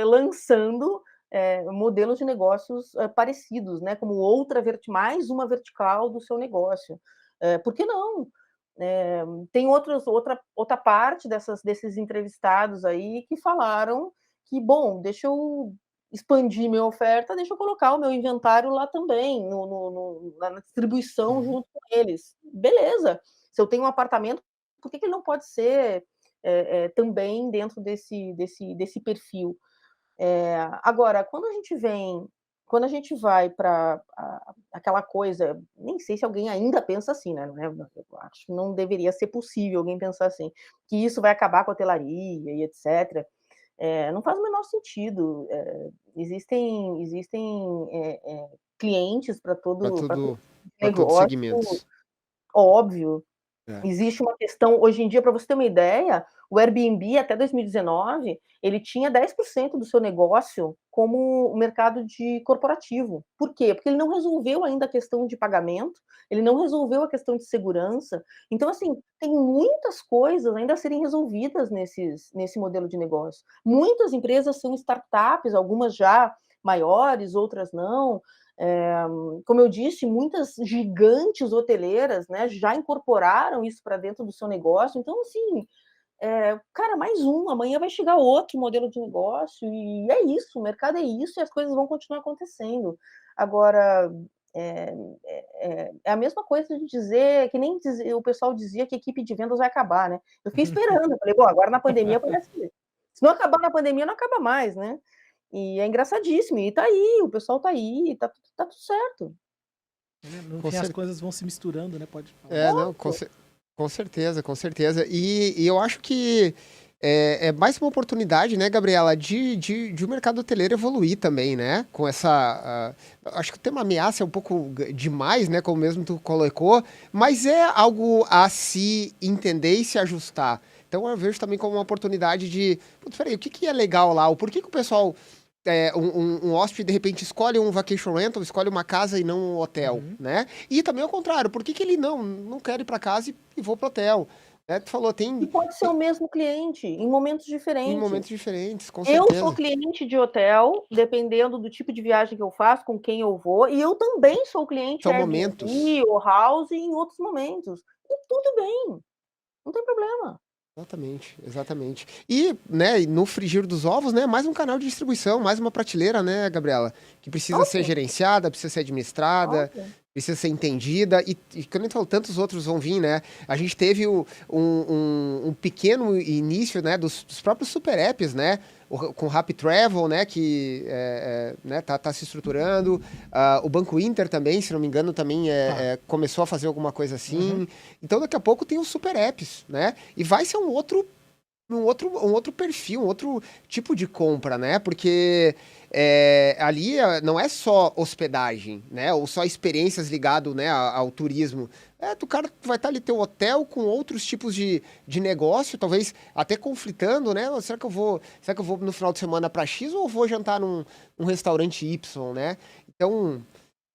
lançando modelos de negócios parecidos, né? Como mais uma vertical do seu negócio. Por que não? Eh, Tem outra parte desses entrevistados aí que falaram que, bom, deixa eu expandir minha oferta, deixa eu colocar o meu inventário lá também, na distribuição Uhum. junto com eles. Beleza, se eu tenho um apartamento, por que que ele não pode ser também dentro desse perfil? Agora, quando a gente vai para aquela coisa, nem sei se alguém ainda pensa assim, né, eu acho que não deveria ser possível alguém pensar assim, que isso vai acabar com a hotelaria e etcétera. Não faz o menor sentido. Existem clientes Para para todo tudo, para todos os negócio, segmentos. óbvio. É. Existe uma questão hoje em dia, para você ter uma ideia, o Airbnb até 2019, ele tinha 10% do seu negócio como o mercado de corporativo. Por quê? Porque ele não resolveu ainda a questão de pagamento, ele não resolveu a questão de segurança. Então, assim, tem muitas coisas ainda a serem resolvidas nesse modelo de negócio. Muitas empresas são startups, algumas já maiores, outras não. Eh, Como eu disse, muitas gigantes hoteleiras, né, já incorporaram isso para dentro do seu negócio. Então, assim, cara, mais um, amanhã vai chegar outro modelo de negócio, e é isso, o mercado é isso, e as coisas vão continuar acontecendo. Agora, é, é a mesma coisa de dizer, que nem o pessoal dizia que a equipe de vendas vai acabar, né? Eu fiquei esperando, eu falei, bom, agora na pandemia parece que. Se não acabar na pandemia, não acaba mais, né? E é engraçadíssimo, e tá aí, o pessoal tá aí, tá tudo certo. No Com fim, as cer coisas vão se misturando, né? Pode falar. Não, Óbvio. com certeza, com certeza. E eu acho que é mais uma oportunidade, né, Gabriela, de o mercado hoteleiro evoluir também, né? Com essa. Acho que o tema ameaça é um pouco demais, né? Como mesmo tu colocou, mas é algo a se entender e se ajustar. Então eu vejo também como uma oportunidade de. Putz, peraí, o que que é legal lá? O porquê que o pessoal um hóspede, de repente, escolhe um vacation rental, escolhe uma casa e não um hotel, Uhum. né? E também ao contrário, por que que ele não quer ir para casa e vou pro hotel? Né? Tu falou, E pode ser o mesmo cliente, em momentos em momentos diferentes. diferentes, com Eu sou certeza. cliente de hotel, dependendo do tipo de viagem que eu faço, com quem eu vou, e eu também sou cliente São momentos. Airbnb ou House em outros momentos. E tudo bem, não tem problema. Exatamente, exatamente. E, né, no frigir dos ovos, né, mais um canal de distribuição, mais uma prateleira, né, Gabriela, que precisa ser Óbvio, gerenciada, precisa ser administrada, óbvio. precisa ser entendida, e quando a gente fala, tantos outros vão vir, né, a gente teve um pequeno início, né, dos próprios super apps, né, com o Rapid Travel, né, que né, tá se estruturando, o Banco Inter também, se não me engano, também Tá. começou a fazer alguma coisa Uhum. assim, então daqui a pouco tem os super apps, né, e vai ser um outro perfil, um outro tipo de compra, né? Porque ali não é só hospedagem, né? Ou só experiências ligado, né, ao turismo. O cara vai estar ali teu hotel com outros tipos de negócio, talvez até conflitando, né? Será que eu vou no final de semana para X ou vou jantar num restaurante Y, né? Então,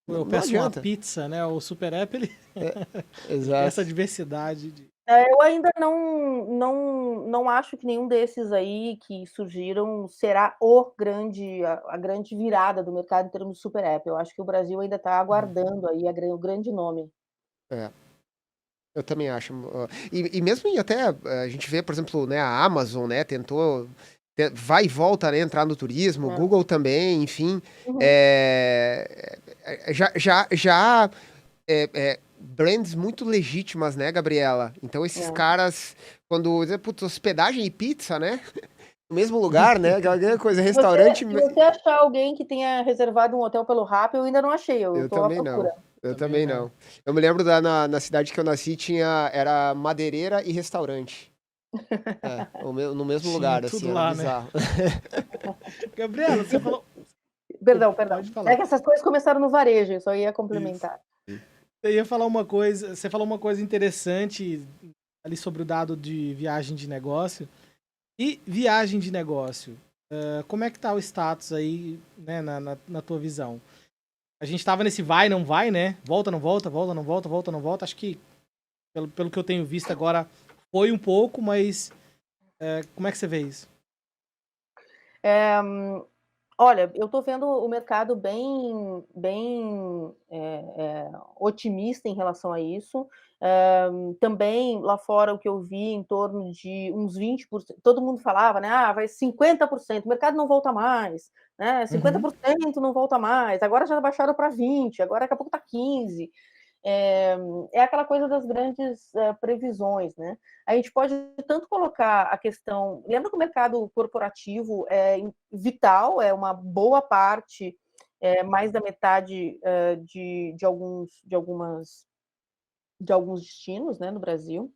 Eu Não peço uma adianta. pizza, né? O Super App, ele tem Exato. essa diversidade. Eu ainda não acho que nenhum desses aí que surgiram será a grande virada do mercado em termos de super app. Eu acho que o Brasil ainda está aguardando aí o grande nome. É, eu também acho. E mesmo até a gente vê, por exemplo, né, a Amazon, né, tentou, vai e volta, né, entrar no turismo, o É. Google também, enfim. Uhum. Já brands muito legítimas, né, Gabriela? Então esses É. caras, quando dizem, putz, hospedagem e pizza, né? No mesmo lugar, né? Aquela coisa, Se restaurante. você achar alguém que tenha reservado um hotel pelo Rappi, eu ainda não achei, eu Eu estou à também não. procura. Eu Também também não. Eu me lembro na cidade que eu nasci, era madeireira e restaurante. No mesmo Tinha lugar, assim, tudo era lá, né? bizarro. Gabriela, você falou. Perdão. Pode falar. É que essas coisas começaram no varejo, eu só ia complementar. Eu ia falar uma coisa. Você falou uma coisa interessante ali sobre o dado de viagem de negócio. E viagem de negócio, como é que tá o status aí, né, na tua visão? A gente tava nesse vai, não vai, né? Volta, não volta, volta, não volta, volta, não volta. Acho que, pelo que eu tenho visto agora, foi um pouco, mas como é que você vê isso? Olha, eu estou vendo o mercado bem otimista em relação a isso. Também lá fora o que eu vi em torno de uns 20%, todo mundo falava, né? Vai 50%, o mercado não volta mais, né? 50% não volta mais, agora já baixaram para 20%, agora daqui a pouco está 15%. É aquela coisa das grandes previsões, né? A gente pode tanto colocar a questão. Lembra que o mercado corporativo é vital, é uma boa parte, mais da metade de alguns destinos, né, no Brasil.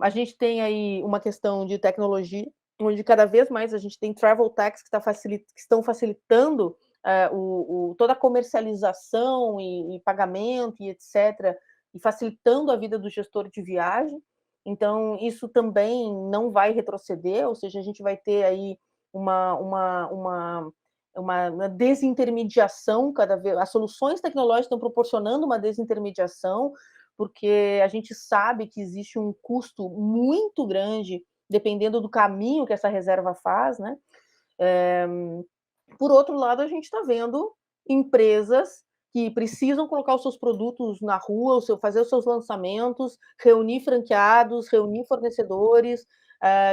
A gente tem aí uma questão de tecnologia, onde cada vez mais a gente tem travel tax que estão facilitando toda a comercialização e pagamento e etc., e facilitando a vida do gestor de viagem. Então, isso também não vai retroceder, ou seja, a gente vai ter aí uma desintermediação cada vez. As soluções tecnológicas estão proporcionando uma desintermediação, porque a gente sabe que existe um custo muito grande, dependendo do caminho que essa reserva faz, né? Por outro lado, a gente está vendo empresas que precisam colocar os seus produtos na rua, fazer os seus lançamentos, reunir franqueados, reunir fornecedores,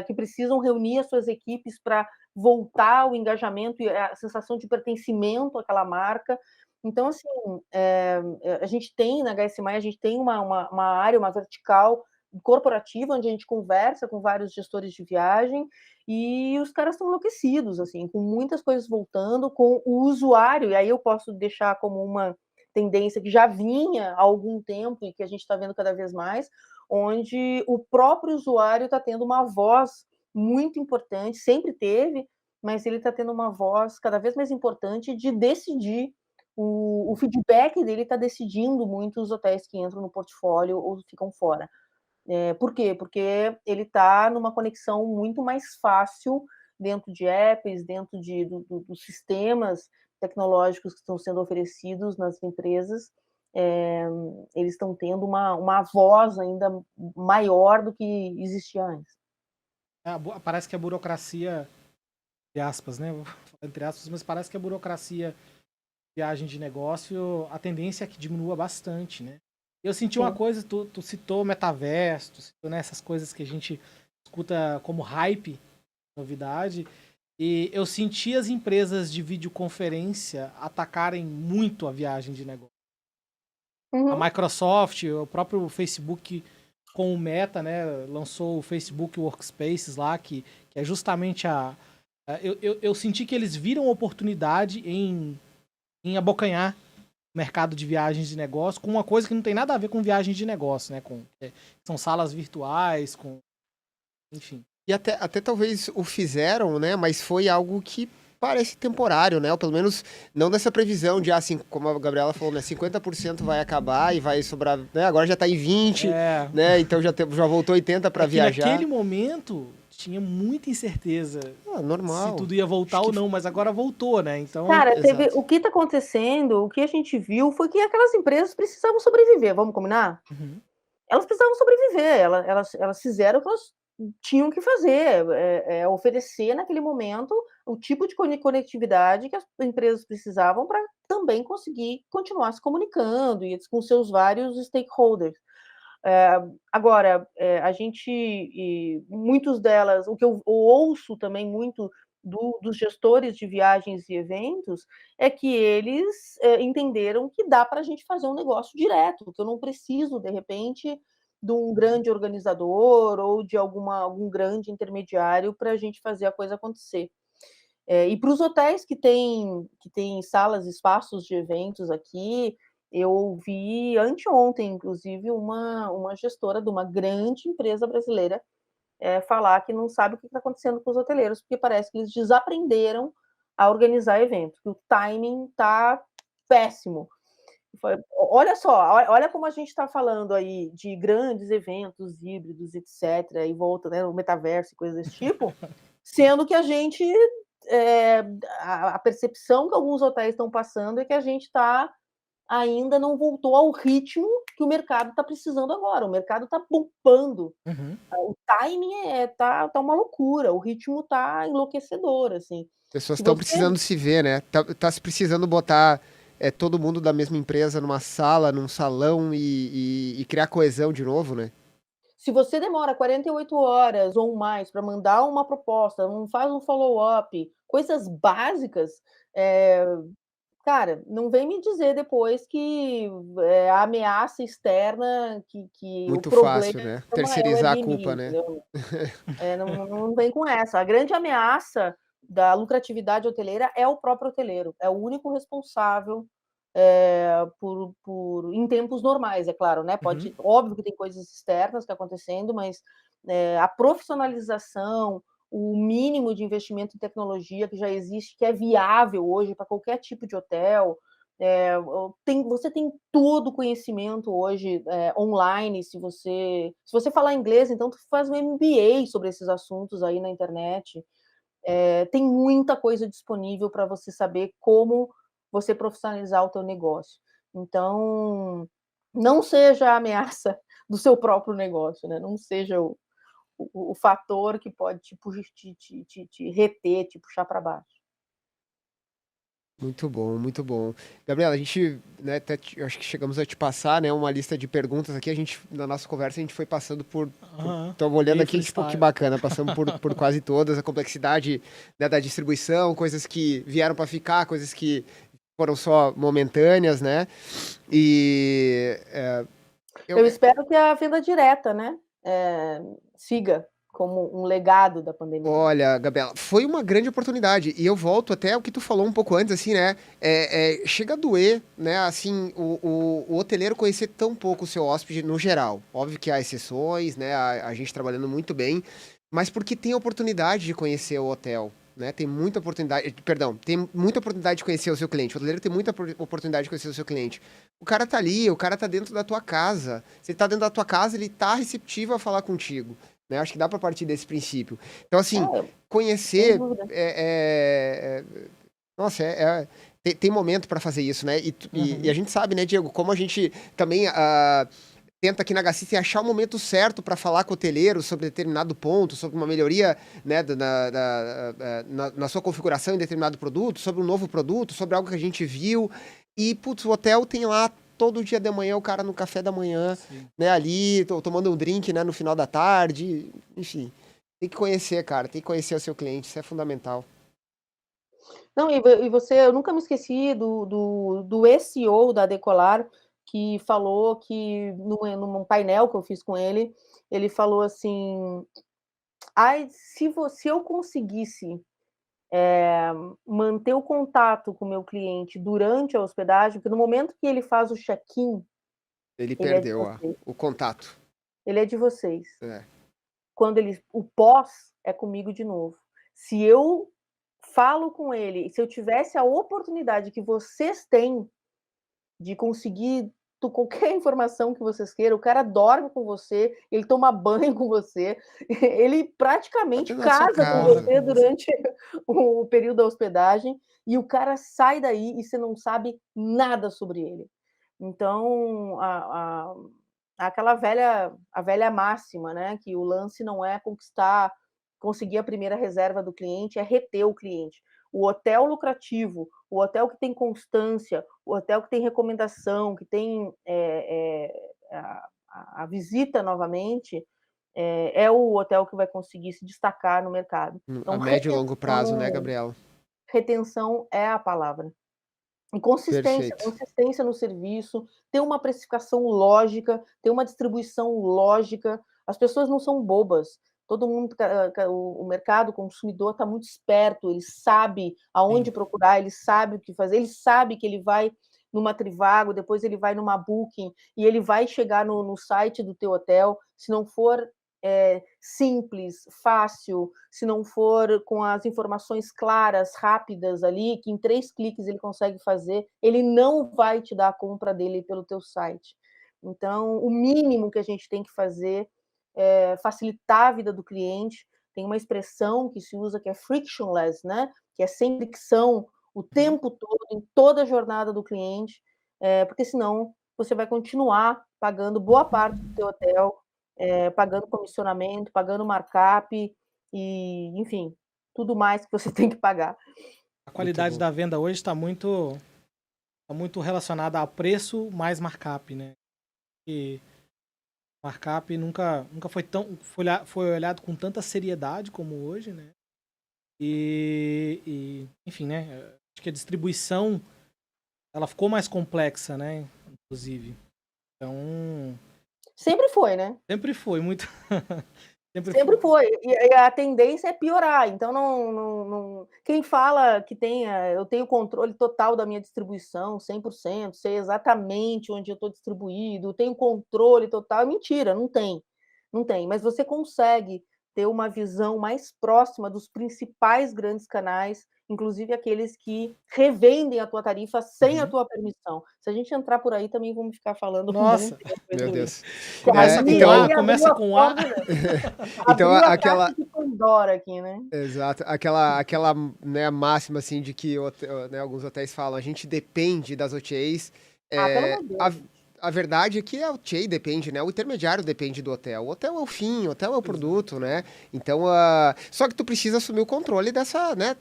que precisam reunir as suas equipes para voltar o engajamento e a sensação de pertencimento àquela marca. Então, assim, a gente tem na HSMI, a gente tem uma área, uma vertical corporativa, onde a gente conversa com vários gestores de viagem, e os caras estão enlouquecidos, assim, com muitas coisas voltando, com o usuário, e aí eu posso deixar como uma tendência que já vinha há algum tempo e que a gente está vendo cada vez mais, onde o próprio usuário está tendo uma voz muito importante, sempre teve, mas ele está tendo uma voz cada vez mais importante de decidir. O feedback dele está decidindo muito os hotéis que entram no portfólio ou ficam fora. Por quê? Porque ele está numa conexão muito mais fácil dentro de apps, dentro dos sistemas tecnológicos que estão sendo oferecidos nas empresas. Eles estão tendo uma voz ainda maior do que existia antes. Parece que a burocracia, entre aspas, né? Vou falar entre aspas, mas parece que a burocracia viagem de negócio, a tendência é que diminua bastante, né? Eu senti uma coisa, tu citou metaverso, tu citou, né, essas coisas que a gente escuta como hype, novidade, e eu senti as empresas de videoconferência atacarem muito a viagem de negócio. A Microsoft, o próprio Facebook com o Meta, né, lançou o Facebook Workspaces lá, que é justamente eu senti que eles viram oportunidade em abocanhar mercado de viagens de negócio com uma coisa que não tem nada a ver com viagem de negócio, né? São salas virtuais, enfim. E até talvez o fizeram, né? Mas foi algo que parece temporário, né? Ou pelo menos não nessa previsão de, assim, como a Gabriela falou, né? 50% vai acabar e vai sobrar, né? Agora já tá em 20%, né? Então já voltou 80% para viajar. Naquele momento tinha muita incerteza se Normal. tudo ia voltar Acho ou que não, mas agora voltou, né? Então, Cara, exato. o que está acontecendo, o que a gente viu foi que aquelas empresas precisavam sobreviver, vamos combinar? Uhum. Elas precisavam sobreviver, elas fizeram o que elas tinham que fazer, oferecer naquele momento o tipo de conectividade que as empresas precisavam para também conseguir continuar se comunicando e com seus vários stakeholders. Agora, a gente, muitos delas, o que eu ouço também muito dos gestores de viagens e eventos, é que eles entenderam que dá para a gente fazer um negócio direto, que eu não preciso, de repente, de um grande organizador ou de algum grande intermediário para a gente fazer a coisa acontecer. E para os hotéis que têm salas, espaços de eventos aqui, eu vi anteontem, inclusive, uma gestora de uma grande empresa brasileira falar que não sabe o que está acontecendo com os hoteleiros, porque parece que eles desaprenderam a organizar evento, que o timing está péssimo. Olha só, olha como a gente está falando aí de grandes eventos híbridos, etc., e volta, né, o metaverso e coisas desse tipo, sendo que a gente, a percepção que alguns hotéis estão passando é que a gente ainda não voltou ao ritmo que o mercado está precisando agora. O mercado está bombando. Uhum. O timing tá uma loucura, o ritmo tá enlouquecedor, assim. Pessoas Se estão você precisando se ver, né? Tá se precisando botar todo mundo da mesma empresa numa sala, num salão e criar coesão de novo, né? Se você demora 48 horas ou mais para mandar uma proposta, não faz um follow-up, coisas básicas, cara, não vem me dizer depois que a ameaça externa, que o Muito problema fácil, né? é Terceirizar a de mim, culpa, né? entendeu? Não vem com essa. A grande ameaça da lucratividade hoteleira é o próprio hoteleiro, é o único responsável em tempos normais, é claro, né? Uhum. Óbvio que tem coisas externas que acontecendo, mas a profissionalização, o mínimo de investimento em tecnologia que já existe, que é viável hoje para qualquer tipo de hotel. Você tem todo o conhecimento hoje online, se você falar inglês, então tu faz um MBA sobre esses assuntos aí na internet. Tem muita coisa disponível para você saber como você profissionalizar o teu negócio. Então, não seja a ameaça do seu próprio negócio, né? Não seja o fator que pode te reter, te puxar para baixo. Muito bom, muito bom. Gabriela, a gente, né, eu acho que chegamos a te passar, né, uma lista de perguntas aqui. Na nossa conversa, a gente foi passando Aham. tô olhando Meio aqui, tipo, que freestyle. bacana, passamos por quase todas, a complexidade, né, da distribuição, coisas que vieram para ficar, coisas que foram só momentâneas, né? E Eu espero que a venda direta, né, siga como um legado da pandemia. olha, Gabriela, foi uma grande oportunidade. E eu volto até o que tu falou um pouco antes, assim, né? Chega a doer, né? Assim, o hoteleiro conhecer tão pouco o seu hóspede no geral. Óbvio que há exceções, né? A gente trabalhando muito bem, mas porque tem oportunidade de conhecer o hotel, né? Tem muita oportunidade, perdão, tem muita oportunidade de conhecer o seu cliente. O hoteleiro tem muita oportunidade de conhecer o seu cliente. O cara tá ali, o cara tá dentro da tua casa. Se ele tá dentro da tua casa, ele tá receptivo a falar contigo. Né? Acho que dá para partir desse princípio. Então, assim, É, sem conhecer. dúvida. Nossa, tem momento para fazer isso, né? E a Uhum. gente sabe, né, Diego, como a gente também tenta aqui na Gassista achar o momento certo para falar com o hoteleiro sobre determinado ponto, sobre uma melhoria, né, na sua configuração em determinado produto, sobre um novo produto, sobre algo que a gente viu. E, putz, o hotel tem lá todo dia de manhã o cara no café da manhã, Sim. né, ali, tomando um drink, né, no final da tarde, enfim. Tem que conhecer, cara, tem que conhecer o seu cliente, isso é fundamental. Não, eu nunca me esqueci do ex-CEO da Decolar, que falou que num painel que eu fiz com ele falou assim: ai, se eu conseguisse manter o contato com o meu cliente durante a hospedagem, porque no momento que ele faz o check-in, Ele ele é de perdeu, vocês. o contato. Ele é de vocês. É. O pós é comigo de novo. Se eu falo com ele, se eu tivesse a oportunidade que vocês têm de conseguir qualquer informação que vocês queiram, o cara dorme com você, ele toma banho com você, ele praticamente Até na sua casa com casa. você durante o período da hospedagem, e o cara sai daí e você não sabe nada sobre ele. Então, aquela velha máxima, né, que o lance não é conseguir a primeira reserva do cliente, é reter o cliente. O hotel lucrativo, o hotel que tem constância, o hotel que tem recomendação, que tem a visita novamente, é o hotel que vai conseguir se destacar no mercado. A Então, médio e longo prazo, né, Gabriela? retenção é a palavra. E consistência, Perfeito. consistência no serviço, ter uma precificação lógica, ter uma distribuição lógica. As pessoas não são bobas. Todo mundo, o mercado, o consumidor está muito esperto, ele sabe aonde Sim. procurar, ele sabe o que fazer, ele sabe que ele vai numa Trivago, depois ele vai numa Booking, e ele vai chegar no site do teu hotel, se não for simples, fácil, se não for com as informações claras, rápidas ali, que em 3 cliques ele consegue fazer, ele não vai te dar a compra dele pelo teu site. Então, o mínimo que a gente tem que fazer é facilitar a vida do cliente. Tem uma expressão que se usa que é frictionless, né? Que é sem fricção o tempo todo, em toda a jornada do cliente, porque senão você vai continuar pagando boa parte do teu hotel, pagando comissionamento, pagando markup e, enfim, tudo mais que você tem que pagar. A Muito qualidade bom. da venda hoje está muito relacionada a preço mais markup, né? E markup nunca foi olhado com tanta seriedade como hoje, né? Enfim, né? Acho que a distribuição ela ficou mais complexa, né? Inclusive. Então, Sempre foi, né? sempre foi muito. Sempre foi. E a tendência é piorar. Então, quem fala que eu tenho controle total da minha distribuição, 100%, sei exatamente onde eu estou distribuído, tenho controle total, é mentira, não tem. Não tem. Mas você consegue ter uma visão mais próxima dos principais grandes canais, inclusive aqueles que revendem a tua tarifa sem a tua permissão. Se a gente entrar por aí, também vamos ficar falando um bom Nossa, tempo. Meu Deus. começa Né, com A, Aí abriu começa a com A. fórmula. então Abriu a aquela caixa de Pandora aqui, né? exato, aquela, né, máxima assim de que né, alguns hotéis falam, a gente depende das OTAs. Ah, pelo É, amor de a, Deus. a verdade é que a OTA depende, né? O intermediário depende do hotel. O hotel é o fim, o hotel é o produto, né? Então, só que tu precisa assumir o controle dessa, né,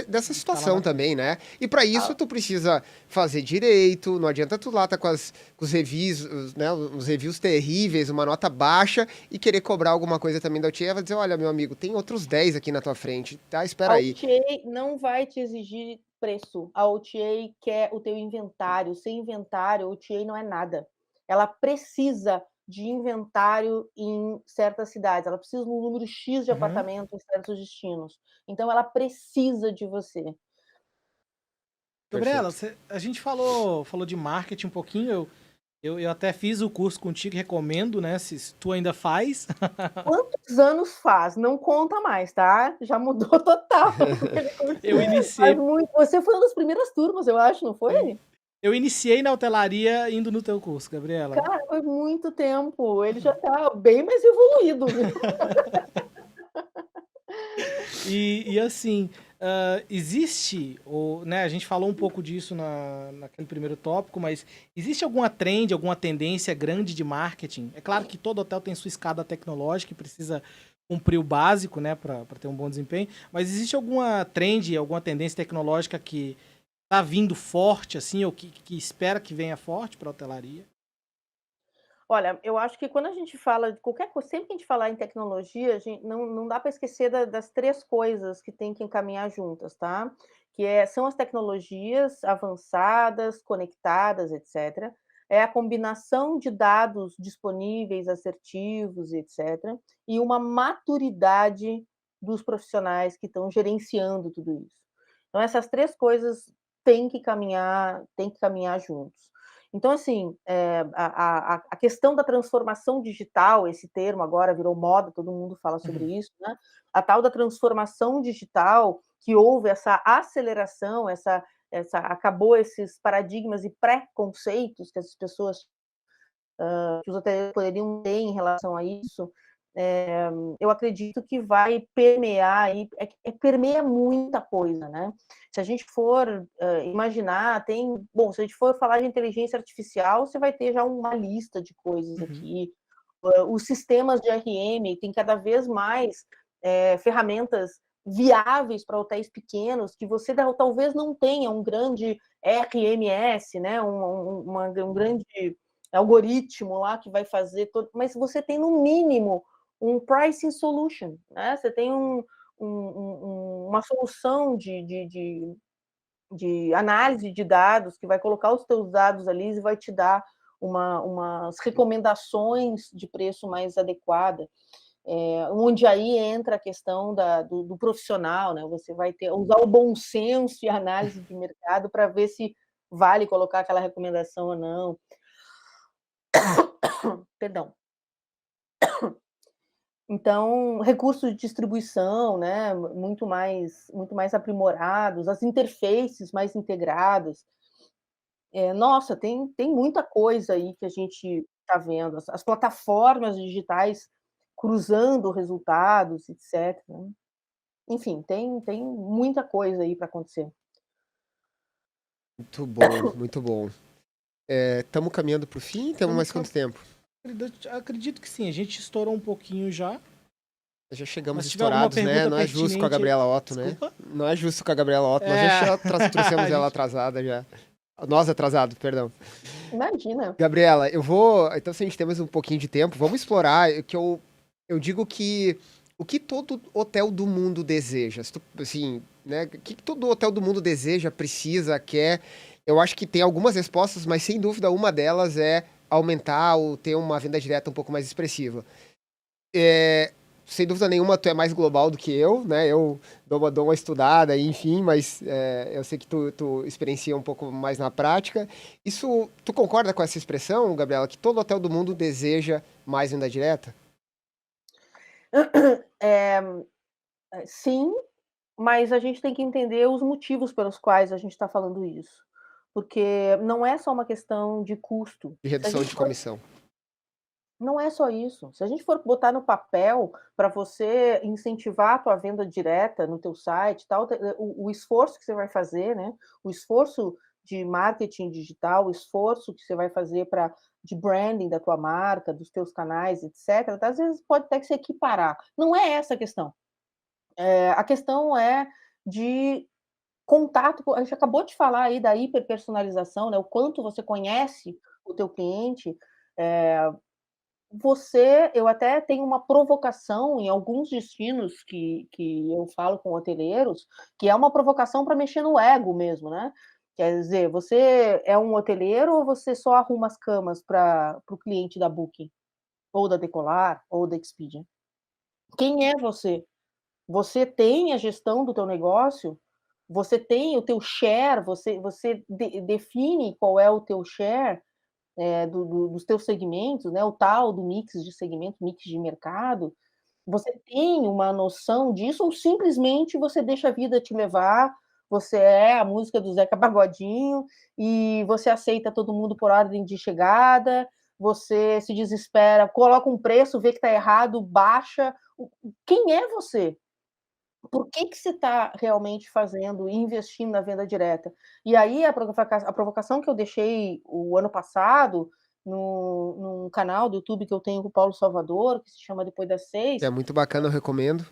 dessa situação também, né? E para isso tu precisa fazer direito, não adianta tu lá tá com os reviews, né, os reviews terríveis, uma nota baixa e querer cobrar alguma coisa também da OTA, vai dizer, olha, meu amigo, tem outros 10 aqui na tua frente, tá? Espera A aí. OTA não vai te exigir preço. A OTA quer o teu inventário. Sem inventário, a OTA não é nada. Ela precisa de inventário em certas cidades. Ela precisa de um número X de apartamentos em certos destinos. Então, ela precisa de você. Gabriela, Perfeito. a gente falou de marketing um pouquinho. Eu até fiz o curso contigo, recomendo, né? Se tu ainda faz. Quantos anos faz? Não conta mais, tá? Já mudou total aquele curso. Eu Faz iniciei. muito. Você foi uma das primeiras turmas, eu acho, não foi? Eu iniciei na hotelaria indo no teu curso, Gabriela. Cara, foi muito tempo. Ele já tá bem mais evoluído, viu? E assim, existe, né, a gente falou um pouco disso naquele primeiro tópico, mas existe alguma trend, alguma tendência grande de marketing? É claro que todo hotel tem sua escada tecnológica e precisa cumprir o básico, né, para ter um bom desempenho, mas existe alguma trend, alguma tendência tecnológica que tá vindo forte, assim, ou que espera que venha forte para a hotelaria? Olha, eu acho que quando a gente fala de qualquer coisa, sempre que a gente falar em tecnologia, a gente não dá para esquecer das 3 coisas que tem que encaminhar juntas, tá? São as tecnologias avançadas, conectadas, etcétera. É a combinação de dados disponíveis, assertivos, etcétera, e uma maturidade dos profissionais que estão gerenciando tudo isso. Então essas 3 coisas têm que caminhar juntos. Então, assim, a questão da transformação digital, esse termo agora virou moda, todo mundo fala sobre isso, né? A tal da transformação digital, que houve essa aceleração, acabou esses paradigmas e preconceitos que as pessoas, que os hotéis poderiam ter em relação a isso, eu acredito que vai permear aí, permeia muita coisa, né? Se a gente for imaginar, se a gente for falar de inteligência artificial, você vai ter já uma lista de coisas aqui. Os sistemas de RM têm cada vez mais ferramentas viáveis para hotéis pequenos, que você talvez não tenha um grande RMS, né? um grande algoritmo lá que vai fazer todo, mas você tem no mínimo um pricing solution, né? Você tem uma solução de análise de dados que vai colocar os teus dados ali e vai te dar umas recomendações de preço mais adequada, onde aí entra a questão do profissional, né? Você vai usar o bom senso e análise de mercado para ver se vale colocar aquela recomendação ou não. Perdão. Então, recursos de distribuição, né, muito mais aprimorados, as interfaces mais integradas. Nossa, tem muita coisa aí que a gente está vendo, as plataformas digitais cruzando resultados, etc. Né? Enfim, tem muita coisa aí para acontecer. Muito bom, muito bom. Estamos caminhando para o fim? Temos mais quanto tempo? Acredito que sim, a gente estourou um pouquinho já. Já chegamos estourados, né? Não é justo com a Gabriela Otto, Desculpa? né? Não é justo com a Gabriela Otto. Nós já trouxemos ela atrasada já. Nós atrasados, perdão. Imagina. Gabriela, então se a gente tem mais um pouquinho de tempo, vamos explorar que eu digo que o que todo hotel do mundo deseja, assim, né? O que todo hotel do mundo deseja, precisa, quer. Eu acho que tem algumas respostas, mas sem dúvida uma delas é aumentar ou ter uma venda direta um pouco mais expressiva. Sem dúvida nenhuma, tu é mais global do que eu, né? Eu dou uma estudada, enfim, mas eu sei que tu experiencia um pouco mais na prática. Tu concorda com essa expressão, Gabriela, que todo hotel do mundo deseja mais venda direta? Sim, mas a gente tem que entender os motivos pelos quais a gente está falando isso. Porque não é só uma questão de custo. De redução de comissão. Não é só isso. Se a gente for botar no papel para você incentivar a tua venda direta no teu site, tal, o esforço que você vai fazer, né? O esforço de marketing digital, o esforço que você vai fazer de branding da tua marca, dos teus canais, etc. Às vezes pode até que se equiparar. Não é essa a questão. A questão é de contato. A gente acabou de falar aí da hiperpersonalização, né? O quanto você conhece o teu cliente. Eu até tenho uma provocação em alguns destinos que eu falo com hoteleiros, que é uma provocação para mexer no ego mesmo, né? Quer dizer, você é um hoteleiro ou você só arruma as camas para o cliente da Booking, ou da Decolar, ou da Expedia? Quem é você? Você tem a gestão do teu negócio? Você tem o teu share? Você define qual é o teu share? Dos teus segmentos, né, o tal do mix de segmento, mix de mercado, você tem uma noção disso ou simplesmente você deixa a vida te levar, você é a música do Zeca Pagodinho e você aceita todo mundo por ordem de chegada, você se desespera, coloca um preço, vê que está errado, baixa. Quem é você? Por que você está realmente fazendo e investindo na venda direta? E aí a provocação que eu deixei o ano passado num canal do YouTube que eu tenho com o Paulo Salvador, que se chama Depois das 6, É muito bacana, eu recomendo.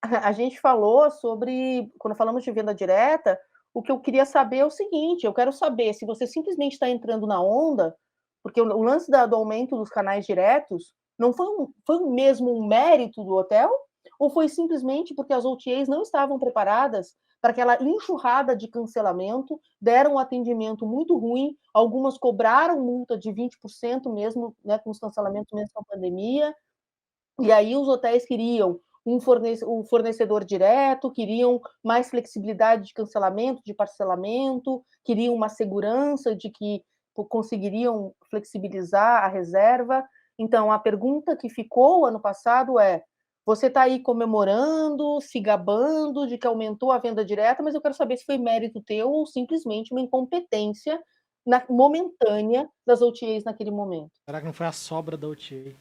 a gente falou sobre, quando falamos de venda direta, o que eu queria saber é o seguinte: eu quero saber se você simplesmente está entrando na onda, porque o lance do aumento dos canais diretos não foi mesmo um mérito do hotel, ou foi simplesmente porque as OTAs não estavam preparadas para aquela enxurrada de cancelamento, deram um atendimento muito ruim, algumas cobraram multa de 20% mesmo, né, com os cancelamentos mesmo com a pandemia, e aí os hotéis queriam um fornecedor direto, queriam mais flexibilidade de cancelamento, de parcelamento, queriam uma segurança de que conseguiriam flexibilizar a reserva. Então, a pergunta que ficou ano passado é: Você está aí comemorando, se gabando de que aumentou a venda direta, mas eu quero saber se foi mérito teu ou simplesmente uma incompetência momentânea das OTAs naquele momento. Será que não foi a sobra da OTA?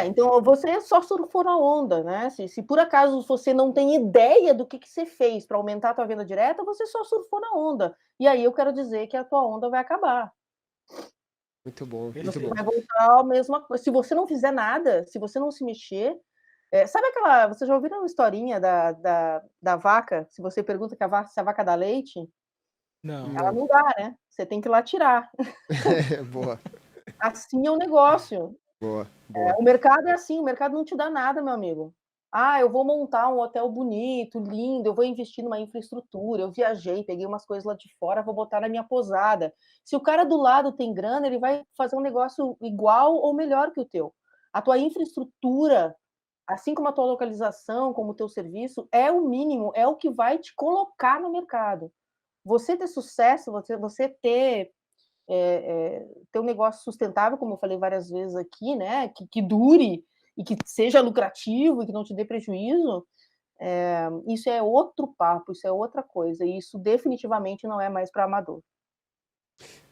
Então você só surfou na onda, né? Se por acaso você não tem ideia do que você fez para aumentar a tua venda direta, você só surfou na onda. E aí eu quero dizer que a tua onda vai acabar. Muito bom, muito Você bom. vai voltar à mesma coisa. Se você não fizer nada, se você não se mexer, sabe aquela. Vocês já ouviram a historinha da vaca? Se você pergunta se a vaca dá leite, Não. ela Não. não dá, né? Você tem que ir lá tirar. Boa, Assim é o negócio. boa, boa. O mercado é assim, o mercado não te dá nada, meu amigo. Ah, eu vou montar um hotel bonito, lindo, eu vou investir numa infraestrutura, eu viajei, peguei umas coisas lá de fora, vou botar na minha posada. Se o cara do lado tem grana, ele vai fazer um negócio igual ou melhor que o teu. A tua infraestrutura, assim como a tua localização, como o teu serviço, é o mínimo, é o que vai te colocar no mercado. Você ter sucesso, você ter um negócio sustentável, como eu falei várias vezes aqui, né? Que dure e que seja lucrativo e que não te dê prejuízo, isso é outro papo, isso é outra coisa. E isso definitivamente não é mais para amador.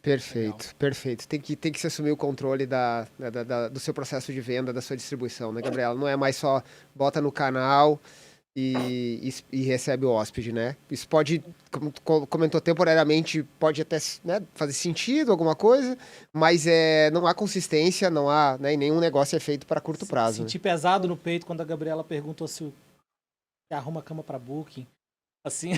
Perfeito, Legal. perfeito. Tem que se assumir o controle do seu processo de venda, da sua distribuição, né, Gabriela? Não é mais só bota no canal e recebe o hóspede, né? Isso pode, como tu comentou, temporariamente, pode até, né, fazer sentido, alguma coisa, mas não há consistência, não há, né, e nenhum negócio é feito para curto prazo. Senti pesado no peito quando a Gabriela perguntou se arruma cama para Booking. Assim,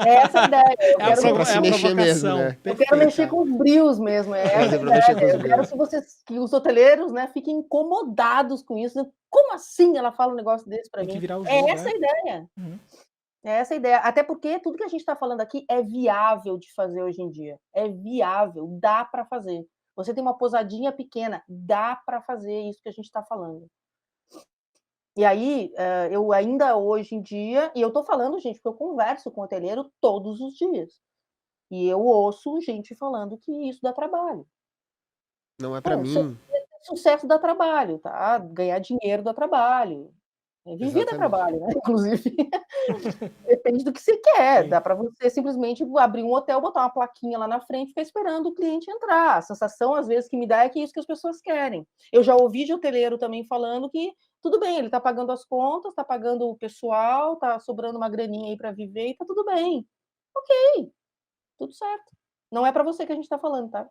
É essa a ideia. Só pra se mexer mesmo, né? Eu quero mexer com os brios mesmo. É essa a ideia. Eu quero que os hoteleiros, né, fiquem incomodados com isso. Como assim ela fala um negócio desse para tem que mim? virar o É jogo, essa a ideia. Uhum. É essa a ideia. Até porque tudo que a gente está falando aqui é viável de fazer hoje em dia. É viável, dá para fazer. Você tem uma pousadinha pequena, dá para fazer isso que a gente está falando. E aí, eu ainda hoje em dia, e eu estou falando, gente, porque eu converso com o hoteleiro todos os dias. E eu ouço gente falando que isso dá trabalho. Não é para Bom, mim. sucesso dá trabalho, tá? Ganhar dinheiro dá trabalho. Viver dá Exatamente. trabalho, né? Inclusive. Depende do que você quer. Sim. Dá para você simplesmente abrir um hotel, botar uma plaquinha lá na frente e ficar esperando o cliente entrar. A sensação, às vezes, que me dá é que é isso que as pessoas querem. Eu já ouvi de hoteleiro também falando que tudo bem, ele está pagando as contas, está pagando o pessoal, está sobrando uma graninha aí para viver e está tudo bem. Ok, tudo certo. Não é para você que a gente está falando, tá?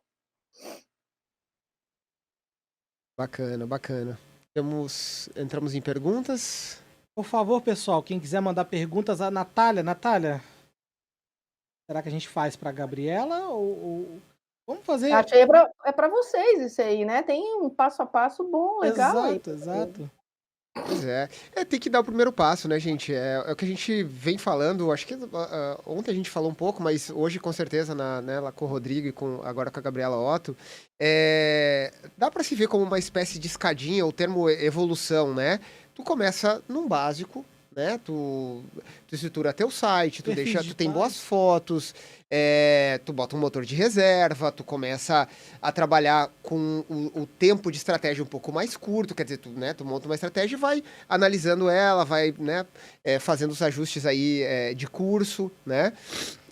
Bacana, bacana. Entramos em perguntas. Por favor, pessoal, quem quiser mandar perguntas a Natália, será que a gente faz para Gabriela ou vamos fazer? Achei é para vocês isso aí, né? Tem um passo a passo bom, legal aí. Exato. Pois é. Tem que dar o primeiro passo, né, gente? É o que a gente vem falando, acho que ontem a gente falou um pouco, mas hoje com certeza, lá com o Rodrigo e agora com a Gabriela Otto, dá para se ver como uma espécie de escadinha, o termo evolução, né? Tu começa num básico, né? Tu estrutura teu site, tu tem boas fotos, tu bota um motor de reserva, tu começa a trabalhar com o tempo de estratégia um pouco mais curto, quer dizer, tu monta uma estratégia e vai analisando ela, vai, né, fazendo os ajustes aí de curso, né?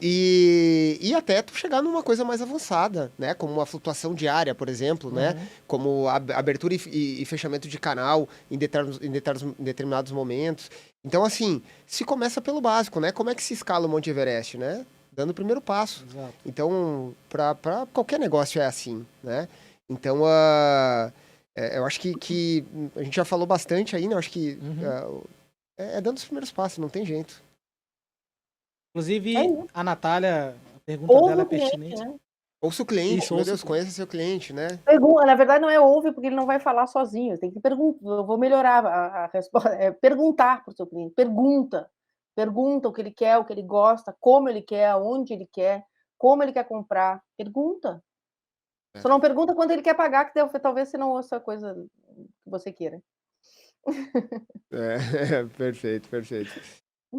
E até tu chegar numa coisa mais avançada, né? Como uma flutuação diária, por exemplo, né? Como abertura e fechamento de canal em determinados momentos. Então, assim, se começa pelo básico, né? Como é que se escala o Monte Everest, né? Dando o primeiro passo. Exato. Então, para qualquer negócio é assim, né? Então, eu acho que a gente já falou bastante aí, né? Eu acho que dando os primeiros passos, não tem jeito. Inclusive, a Natália, a pergunta Ouve dela é o cliente, pertinente. né? Ouça o cliente, Isso, meu ouça Deus, o conheça seu cliente, né? Pergunta, na verdade, não é ouve, porque ele não vai falar sozinho. Tem que perguntar. Eu vou melhorar a resposta. É perguntar para o seu cliente. Pergunta. Pergunta o que ele quer, o que ele gosta, como ele quer, aonde ele quer, como ele quer comprar. Pergunta. Só não pergunta quanto ele quer pagar, que talvez você não ouça a coisa que você queira. Perfeito, perfeito.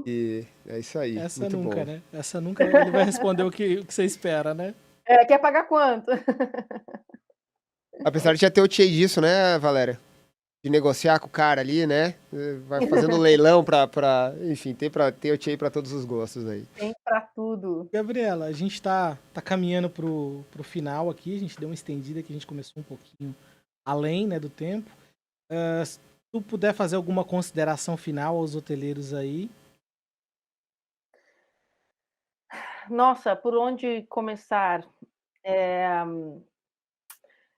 E é isso aí. Essa muito nunca, bom. né? Essa nunca ele vai responder o que você espera, né? Quer pagar quanto? Apesar de já ter o tchê disso, né, Valéria? de negociar com o cara ali, né? Vai fazendo leilão enfim, ter o TI para todos os gostos aí. Tem para tudo. Gabriela, a gente tá caminhando pro final aqui, a gente deu uma estendida que a gente começou um pouquinho além, né, do tempo. Se tu puder fazer alguma consideração final aos hoteleiros aí. Nossa, por onde começar?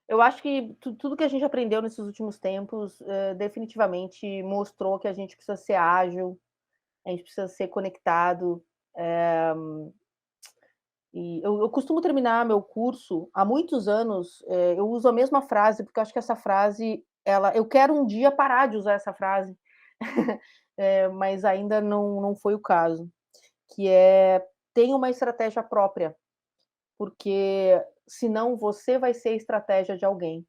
Eu acho que tudo que a gente aprendeu nesses últimos tempos, definitivamente mostrou que a gente precisa ser ágil, a gente precisa ser conectado. E eu costumo terminar meu curso há muitos anos, eu uso a mesma frase, porque eu acho que essa frase, eu quero um dia parar de usar essa frase, mas ainda não foi o caso, que é: tenha uma estratégia própria, porque senão você vai ser a estratégia de alguém.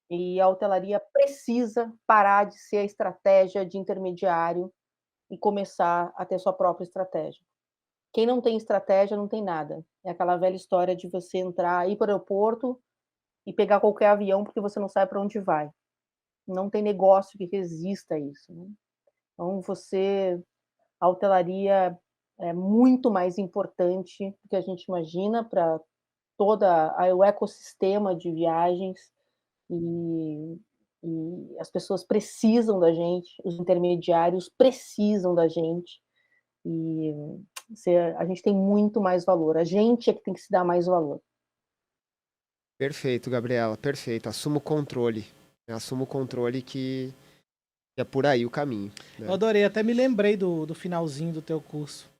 E a hotelaria precisa parar de ser a estratégia de intermediário e começar a ter sua própria estratégia. Quem não tem estratégia não tem nada. É aquela velha história de você entrar, ir para o aeroporto e pegar qualquer avião porque você não sabe para onde vai. Não tem negócio que resista a isso, né. Então a hotelaria é muito mais importante do que a gente imagina para toda o ecossistema de viagens, e as pessoas precisam da gente, os intermediários precisam da gente, e a gente tem muito mais valor, a gente é que tem que se dar mais valor. Perfeito, Gabriela, perfeito. Assuma o controle. Assuma o controle que é por aí o caminho, né? Eu adorei, até me lembrei do finalzinho do teu curso.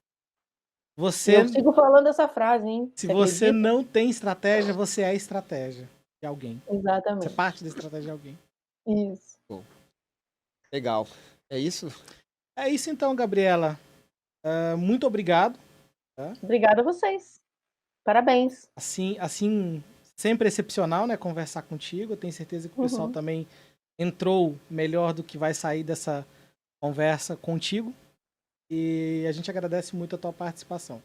Eu sigo falando essa frase, hein? Se você não tem estratégia, você é a estratégia de alguém. Exatamente. Você é parte da estratégia de alguém. Isso. Bom. Legal. É isso? É isso então, Gabriela. Muito obrigado. Obrigada a vocês. Parabéns. Assim, sempre excepcional, né, conversar contigo. Eu tenho certeza que o pessoal também entrou melhor do que vai sair dessa conversa contigo. E a gente agradece muito a tua participação.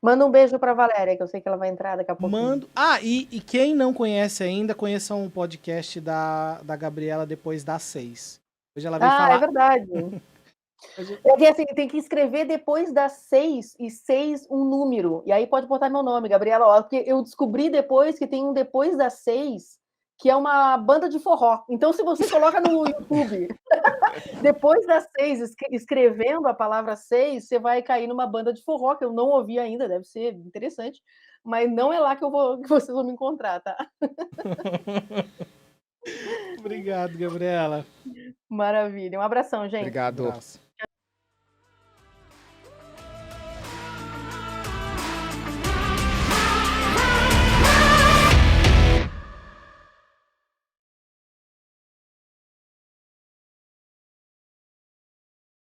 Manda um beijo para a Valéria, que eu sei que ela vai entrar daqui a pouco. Mando. E quem não conhece ainda, conheça um podcast da Gabriela depois das 6. Hoje ela veio falar. É verdade. É que assim, tem que escrever depois das 6 e 6 um número. E aí pode botar meu nome, Gabriela, porque eu descobri depois que tem um depois das 6, que é uma banda de forró. Então, se você coloca no YouTube, depois das 6, escrevendo a palavra 6, você vai cair numa banda de forró, que eu não ouvi ainda, deve ser interessante, mas não é lá que vocês vão me encontrar, tá? Obrigado, Gabriela. Maravilha. Um abração, gente. Obrigado. Um abraço.